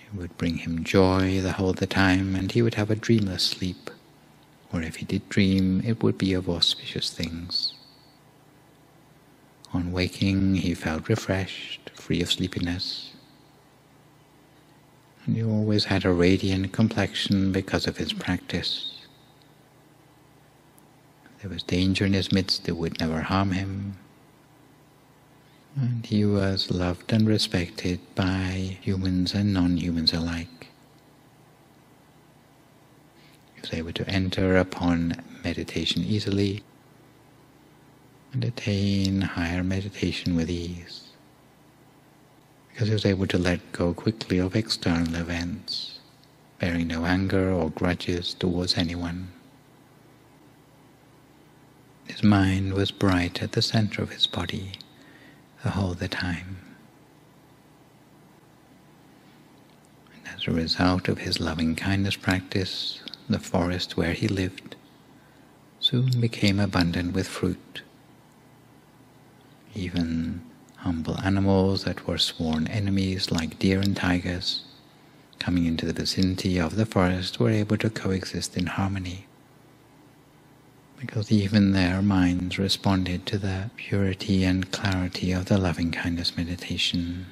It would bring him joy the whole of the time, and he would have a dreamless sleep, or if he did dream, it would be of auspicious things. On waking, he felt refreshed, free of sleepiness, and he always had a radiant complexion because of his practice. There was danger in his midst that would never harm him, and he was loved and respected by humans and non-humans alike. He was able to enter upon meditation easily and attain higher meditation with ease, because he was able to let go quickly of external events, bearing no anger or grudges towards anyone. His mind was bright at the center of his body the whole of the time. As a result of his loving-kindness practice, the forest where he lived soon became abundant with fruit. Even humble animals that were sworn enemies like deer and tigers, coming into the vicinity of the forest, were able to coexist in harmony, because even their minds responded to the purity and clarity of the loving-kindness meditation.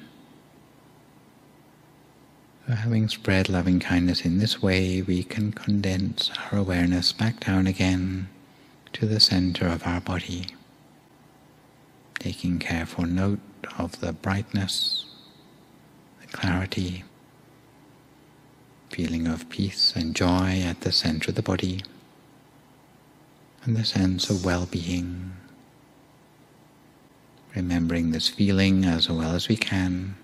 So having spread loving-kindness in this way, we can condense our awareness back down again to the center of our body, taking careful note of the brightness, the clarity, feeling of peace and joy at the center of the body, and the sense of well-being. Remembering this feeling as well as we can,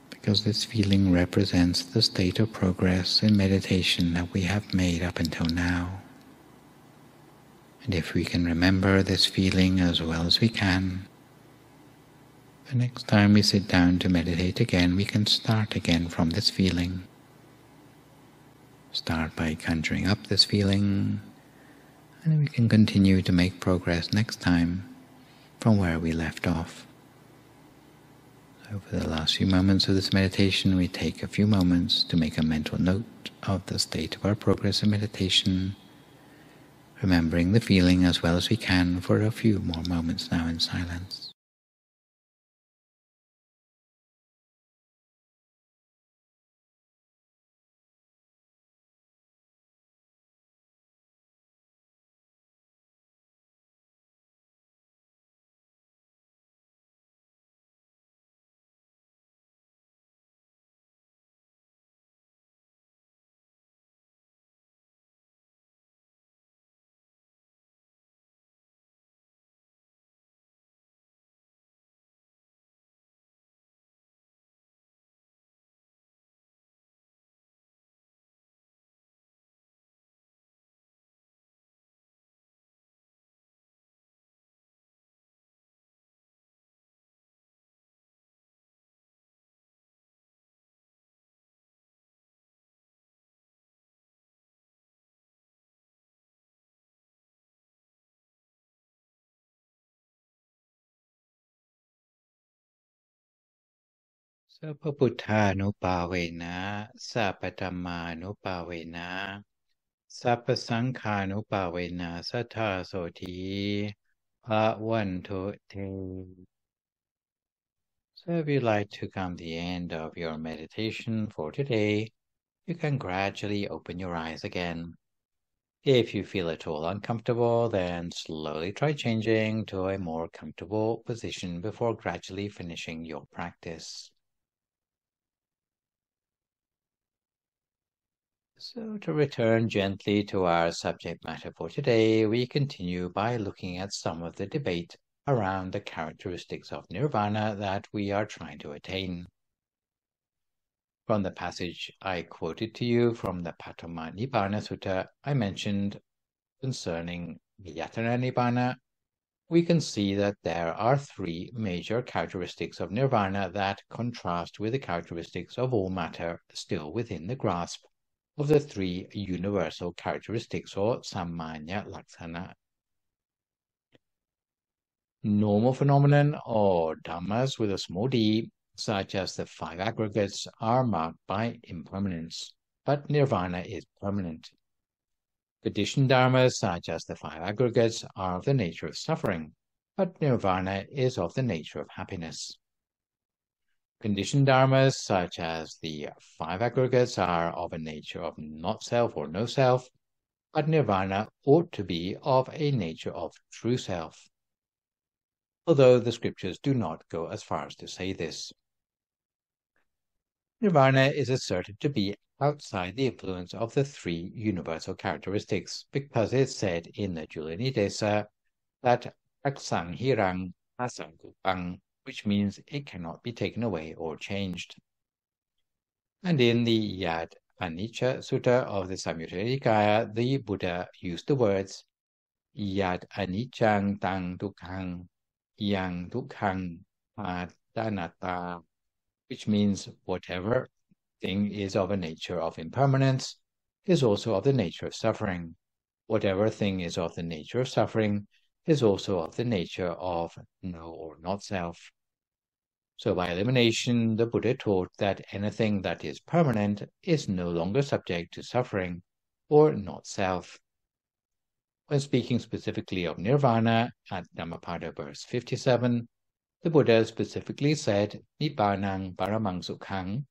because this feeling represents the state of progress in meditation that we have made up until now. And if we can remember this feeling as well as we can, the next time we sit down to meditate again, we can start again from this feeling. Start by conjuring up this feeling, and then we can continue to make progress next time from where we left off. So for the last few moments of this meditation, we take a few moments to make a mental note of the state of our progress in meditation, remembering the feeling as well as we can for a few more moments now in silence. Sappa Buddhanupavena, Sappa Dhammanupavena, Sappa Sankhanupavena, Sattha Soti, Bhavantu Te. So if you'd like to come to the end of your meditation for today, you can gradually open your eyes again. If you feel at all uncomfortable, then slowly try changing to a more comfortable position before gradually finishing your practice. So to return gently to our subject matter for today, we continue by looking at some of the debate around the characteristics of Nirvana that we are trying to attain. From the passage I quoted to you from the Patama Nibbana Sutta I mentioned concerning Yatana Nibbana, we can see that there are three major characteristics of Nirvana that contrast with the characteristics of all matter still within the grasp of the three universal characteristics or Sammanya Lakshana. Normal phenomenon or Dhammas with a small d, such as the five aggregates, are marked by impermanence, but Nirvana is permanent. Conditioned dharmas, such as the five aggregates, are of the nature of suffering, but Nirvana is of the nature of happiness. Conditioned dharmas, such as the five aggregates, are of a nature of not self or no self, but Nirvana ought to be of a nature of true self, although the scriptures do not go as far as to say this. Nirvana is asserted to be outside the influence of the three universal characteristics, because it is said in the Julanidesa that Aksanghirang Asangupang, which means it cannot be taken away or changed. And in the Yad Anicca Sutta of the Samyutta Nikaya, the Buddha used the words Yad Aniccang Tang Dukkhang Yang Dukkhang Adanatta, which means whatever thing is of a nature of impermanence is also of the nature of suffering. Whatever thing is of the nature of suffering is also of the nature of no or not self. So by elimination, the Buddha taught that anything that is permanent is no longer subject to suffering or not self. When speaking specifically of Nirvana at Dhammapada verse 57, the Buddha specifically said, Nibbanang paramang sukhang.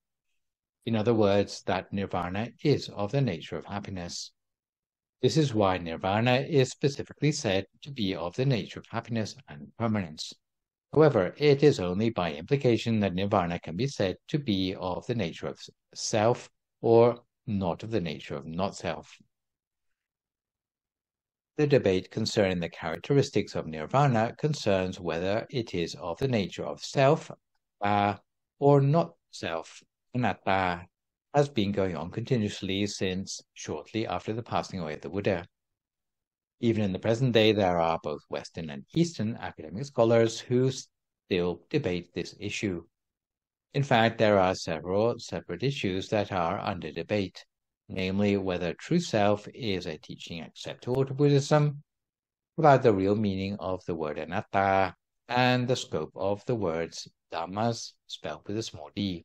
In other words, that Nirvana is of the nature of happiness. This is why Nirvana is specifically said to be of the nature of happiness and permanence. However, it is only by implication that Nirvana can be said to be of the nature of self or not of the nature of not self. The debate concerning the characteristics of Nirvana concerns whether it is of the nature of self, or not self, anatta, has been going on continuously since shortly after the passing away of the Buddha. Even in the present day, there are both Western and Eastern academic scholars who still debate this issue. In fact, there are several separate issues that are under debate, namely whether true self is a teaching acceptable to Buddhism, about the real meaning of the word anatta, and the scope of the words dhammas, spelled with a small d.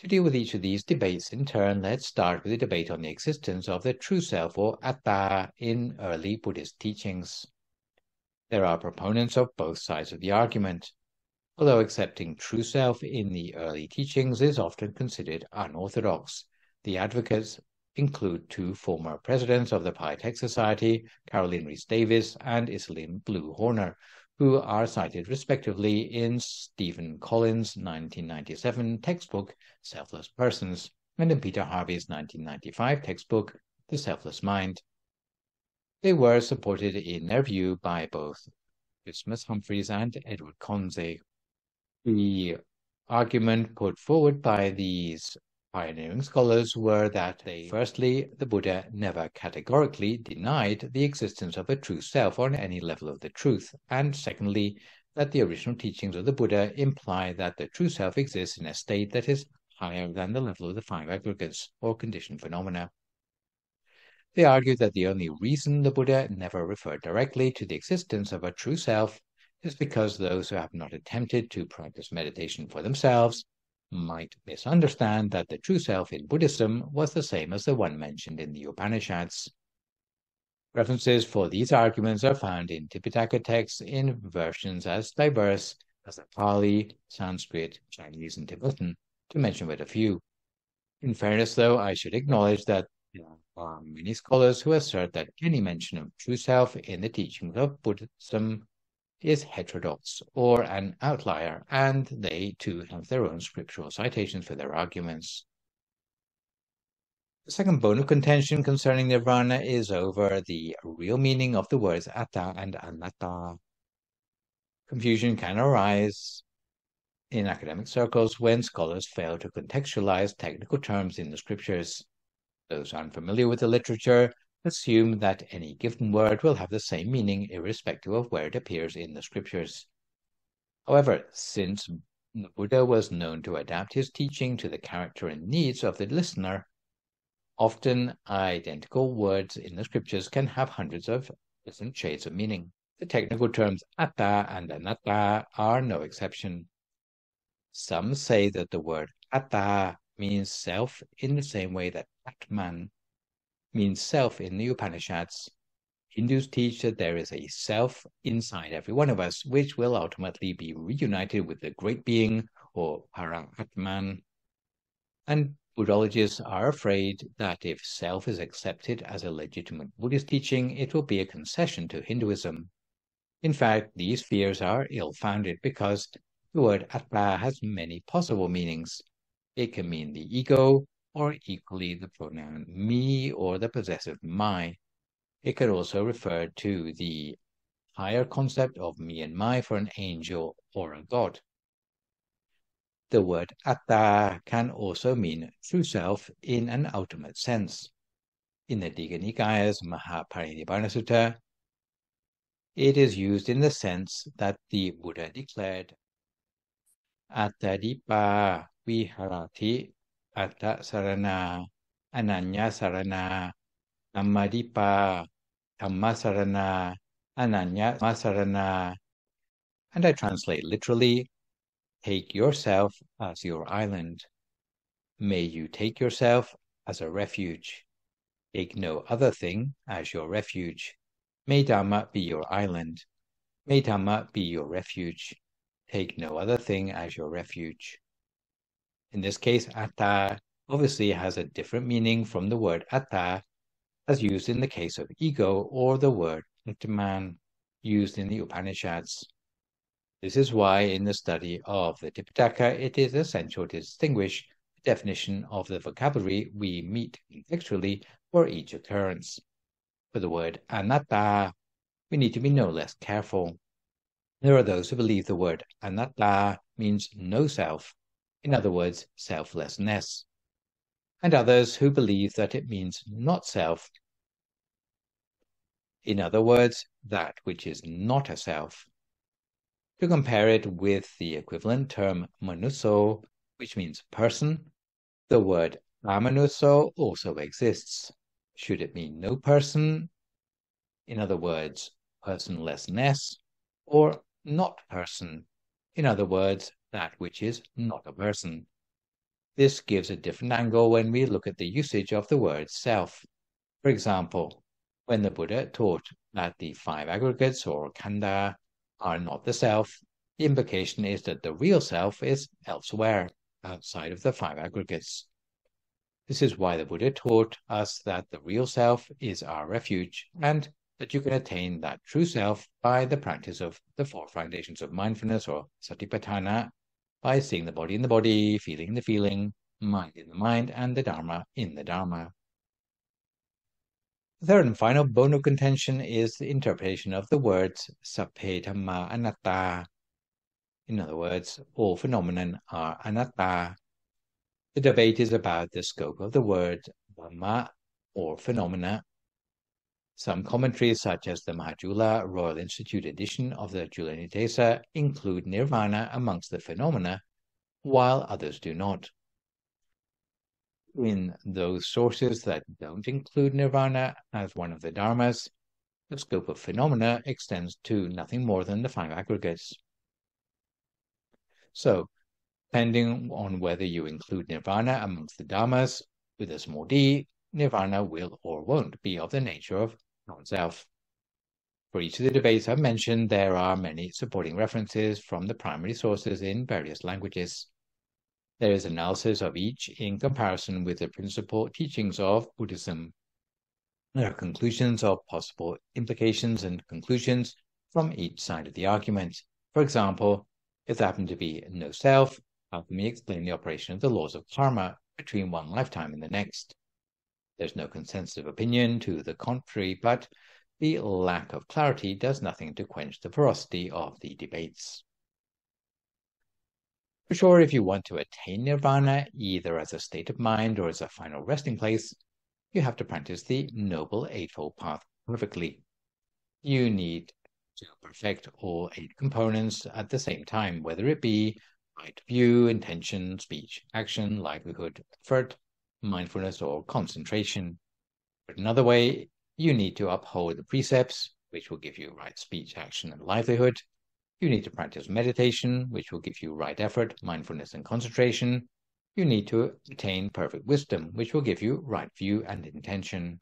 To deal with each of these debates in turn, let's start with the debate on the existence of the true self or atta in early Buddhist teachings. There are proponents of both sides of the argument. Although accepting true self in the early teachings is often considered unorthodox, the advocates include two former presidents of the Pietech Society, Caroline Rhys Davis and Iselin Blue Horner, who are cited respectively in Stephen Collins' 1997 textbook, Selfless Persons, and in Peter Harvey's 1995 textbook, The Selfless Mind. They were supported in their view by both Christmas Humphreys and Edward Conze. The argument put forward by these pioneering scholars were that firstly, the Buddha never categorically denied the existence of a true self on any level of the truth, and secondly, that the original teachings of the Buddha imply that the true self exists in a state that is higher than the level of the five aggregates or conditioned phenomena. They argued that the only reason the Buddha never referred directly to the existence of a true self is because those who have not attempted to practice meditation for themselves might misunderstand that the true self in Buddhism was the same as the one mentioned in the Upanishads. References for these arguments are found in Tipitaka texts in versions as diverse as the Pali, Sanskrit, Chinese, and Tibetan, to mention but a few. In fairness, though, I should acknowledge that there are many scholars who assert that any mention of true self in the teachings of Buddhism is heterodox or an outlier, and they too have their own scriptural citations for their arguments. The second bone of contention concerning Nirvana is over the real meaning of the words atta and anatta. Confusion can arise in academic circles when scholars fail to contextualize technical terms in the scriptures. Those unfamiliar with the literature assume that any given word will have the same meaning irrespective of where it appears in the scriptures. However, since the Buddha was known to adapt his teaching to the character and needs of the listener, often identical words in the scriptures can have hundreds of different shades of meaning. The technical terms atta and anatta are no exception. Some say that the word atta means self in the same way that Atman means self in the Upanishads. Hindus teach that there is a self inside every one of us, which will ultimately be reunited with the great being, or Param-Atman. And Buddhologists are afraid that if self is accepted as a legitimate Buddhist teaching, it will be a concession to Hinduism. In fact, these fears are ill-founded because the word Atma has many possible meanings. It can mean the ego, or equally the pronoun me or the possessive my. It can also refer to the higher concept of me and my for an angel or a god. The word atta can also mean true self in an ultimate sense. In the Digha Nikaya's Mahaparinibbana Sutta, it is used in the sense that the Buddha declared Attadipa viharati atta sarana ananya sarana Dhammadipa Dhamma sarana ananya sarana. And I translate literally, take yourself as your island. May you take yourself as a refuge. Take no other thing as your refuge. May Dhamma be your island. May Dhamma be your refuge. Take no other thing as your refuge. In this case, atta obviously has a different meaning from the word atta as used in the case of ego or the word Atman used in the Upanishads. This is why in the study of the Tipitaka it is essential to distinguish the definition of the vocabulary we meet contextually for each occurrence. For the word anatta, we need to be no less careful. There are those who believe the word anatta means no self, in other words, selflessness, and others who believe that it means not self, in other words, that which is not a self. To compare it with the equivalent term manuso, which means person, the word amanuso also exists. Should it mean no person, in other words, personlessness, or not person, in other words, that which is not a person. This gives a different angle when we look at the usage of the word self. For example, when the Buddha taught that the five aggregates or khandha are not the self, the implication is that the real self is elsewhere, outside of the five aggregates. This is why the Buddha taught us that the real self is our refuge, and that you can attain that true self by the practice of the four foundations of mindfulness or satipatthana, by seeing the body in the body, feeling the feeling, mind in the mind, and the Dharma in the Dharma. The third and final bone of contention is the interpretation of the words sapphe dhamma anatta. In other words, all phenomena are anatta. The debate is about the scope of the word dhamma or phenomena. Some commentaries, such as the Mahajula Royal Institute edition of the Jula Nitesa, include nirvana amongst the phenomena, while others do not. In those sources that don't include nirvana as one of the dharmas, the scope of phenomena extends to nothing more than the five aggregates. So, depending on whether you include nirvana amongst the dharmas, with a small d, nirvana will or won't be of the nature of non-self. For each of the debates I've mentioned, there are many supporting references from the primary sources in various languages. There is analysis of each in comparison with the principal teachings of Buddhism. There are conclusions of possible implications and conclusions from each side of the argument. For example, if there happened to be no self, how can we explain the operation of the laws of karma between one lifetime and the next? There's no consensus of opinion to the contrary, but the lack of clarity does nothing to quench the ferocity of the debates. For sure, if you want to attain nirvana, either as a state of mind or as a final resting place, you have to practice the Noble Eightfold Path perfectly. You need to perfect all 8 components at the same time, whether it be right view, intention, speech, action, livelihood, effort, mindfulness, or concentration. But another way, you need to uphold the precepts, which will give you right speech, action, and livelihood. You need to practice meditation, which will give you right effort, mindfulness, and concentration. You need to attain perfect wisdom, which will give you right view and intention.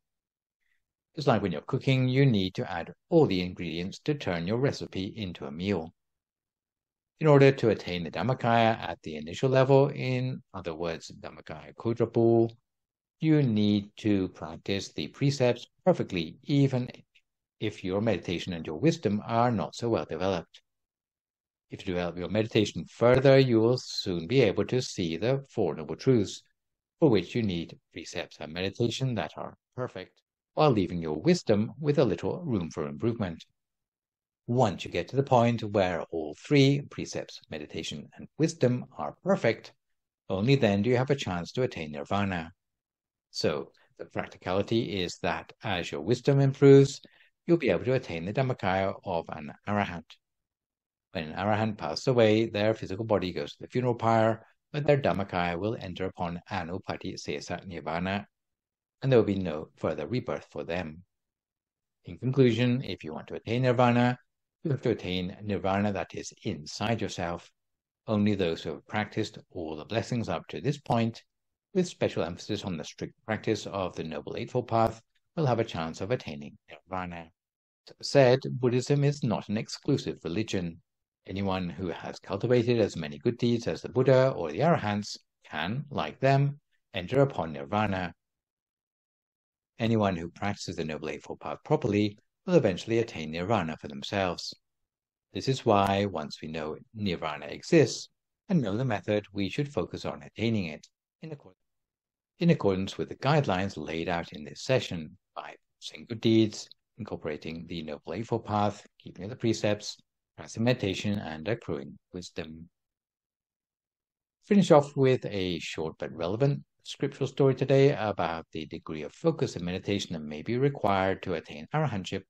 Just like when you're cooking, you need to add all the ingredients to turn your recipe into a meal. In order to attain the Dhammakaya at the initial level, in other words, Dhammakaya Kudrapu, you need to practice the precepts perfectly, even if your meditation and your wisdom are not so well developed. If you develop your meditation further, you will soon be able to see the Four Noble Truths, for which you need precepts and meditation that are perfect, while leaving your wisdom with a little room for improvement. Once you get to the point where all 3 precepts, meditation, and wisdom are perfect, only then do you have a chance to attain nirvana. So, the practicality is that as your wisdom improves, you'll be able to attain the Dhammakaya of an arahant. When an arahant passes away, their physical body goes to the funeral pyre, but their dhammakaya will enter upon anupati sesa nirvana, and there will be no further rebirth for them. In conclusion, if you want to attain nirvana, you have to attain nirvana that is inside yourself. Only those who have practiced all the blessings up to this point, with special emphasis on the strict practice of the Noble Eightfold Path, will have a chance of attaining nirvana. As said, Buddhism is not an exclusive religion. Anyone who has cultivated as many good deeds as the Buddha or the Arahants can, like them, enter upon nirvana. Anyone who practices the Noble Eightfold Path properly will eventually attain nirvana for themselves. This is why, once we know nirvana exists and know the method, we should focus on attaining it in accordance with the guidelines laid out in this session by practicing good deeds, incorporating the Noble Eightfold Path, keeping the precepts, practicing meditation, and accruing wisdom. Finish off with a short but relevant scriptural story today about the degree of focus and meditation that may be required to attain arahantship.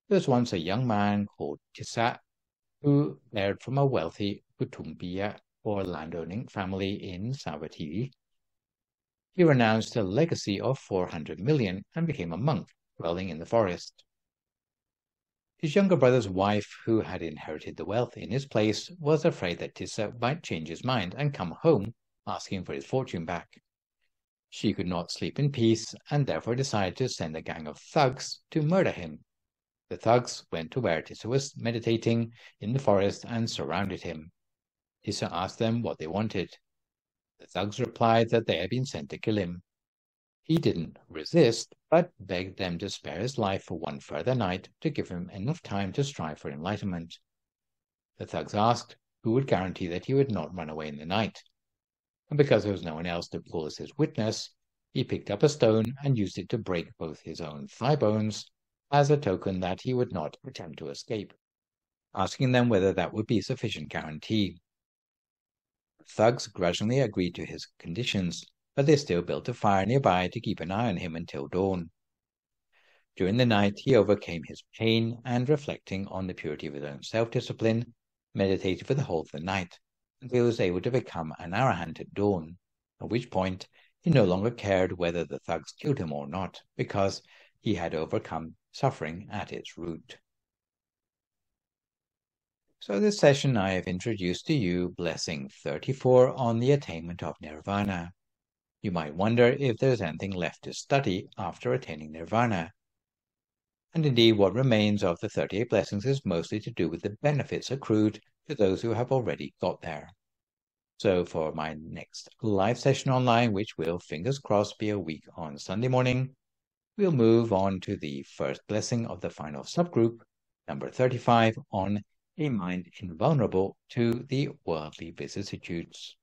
There was once a young man called Tissa who heired from a wealthy Kutumbiya or landowning family in Savatthi. He renounced a legacy of 400 million and became a monk dwelling in the forest. His younger brother's wife, who had inherited the wealth in his place, was afraid that Tissa might change his mind and come home asking for his fortune back. She could not sleep in peace and therefore decided to send a gang of thugs to murder him. The thugs went to where Tissa was meditating in the forest and surrounded him. Tissa asked them what they wanted. The thugs replied that they had been sent to kill him. He didn't resist, but begged them to spare his life for one further night to give him enough time to strive for enlightenment. The thugs asked who would guarantee that he would not run away in the night. And because there was no one else to call as his witness, he picked up a stone and used it to break both his own thigh bones as a token that he would not attempt to escape, asking them whether that would be sufficient guarantee. The thugs grudgingly agreed to his conditions, but they still built a fire nearby to keep an eye on him until dawn. During the night, he overcame his pain and, reflecting on the purity of his own self-discipline, meditated for the whole of the night until he was able to become an arahant at dawn, at which point he no longer cared whether the thugs killed him or not, because he had overcome suffering at its root. So this session I have introduced to you Blessing 34 on the attainment of Nirvana. You might wonder if there's anything left to study after attaining Nirvana. And indeed, what remains of the 38 blessings is mostly to do with the benefits accrued to those who have already got there. So for my next live session online, which will, fingers crossed, be a week on Sunday morning, we'll move on to the first blessing of the final subgroup, number 35, on a mind invulnerable to the worldly vicissitudes.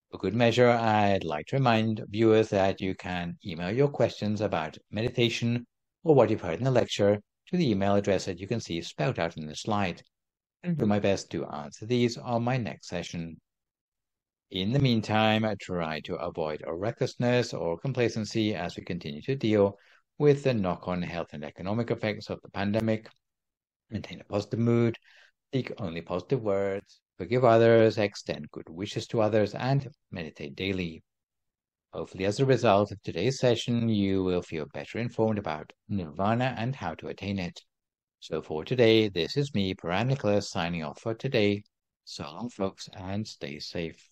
For good measure, I'd like to remind viewers that you can email your questions about meditation or what you've heard in the lecture to the email address that you can see spelled out in the slide, and do my best to answer these on my next session. In the meantime, I try to avoid recklessness or complacency as we continue to deal with the knock-on health and economic effects of the pandemic. Maintain a positive mood, speak only positive words, forgive others, extend good wishes to others, and meditate daily. Hopefully, as a result of today's session, you will feel better informed about Nirvana and how to attain it. So for today, this is me, Phra Nicholas, signing off for today. So long, folks, and stay safe.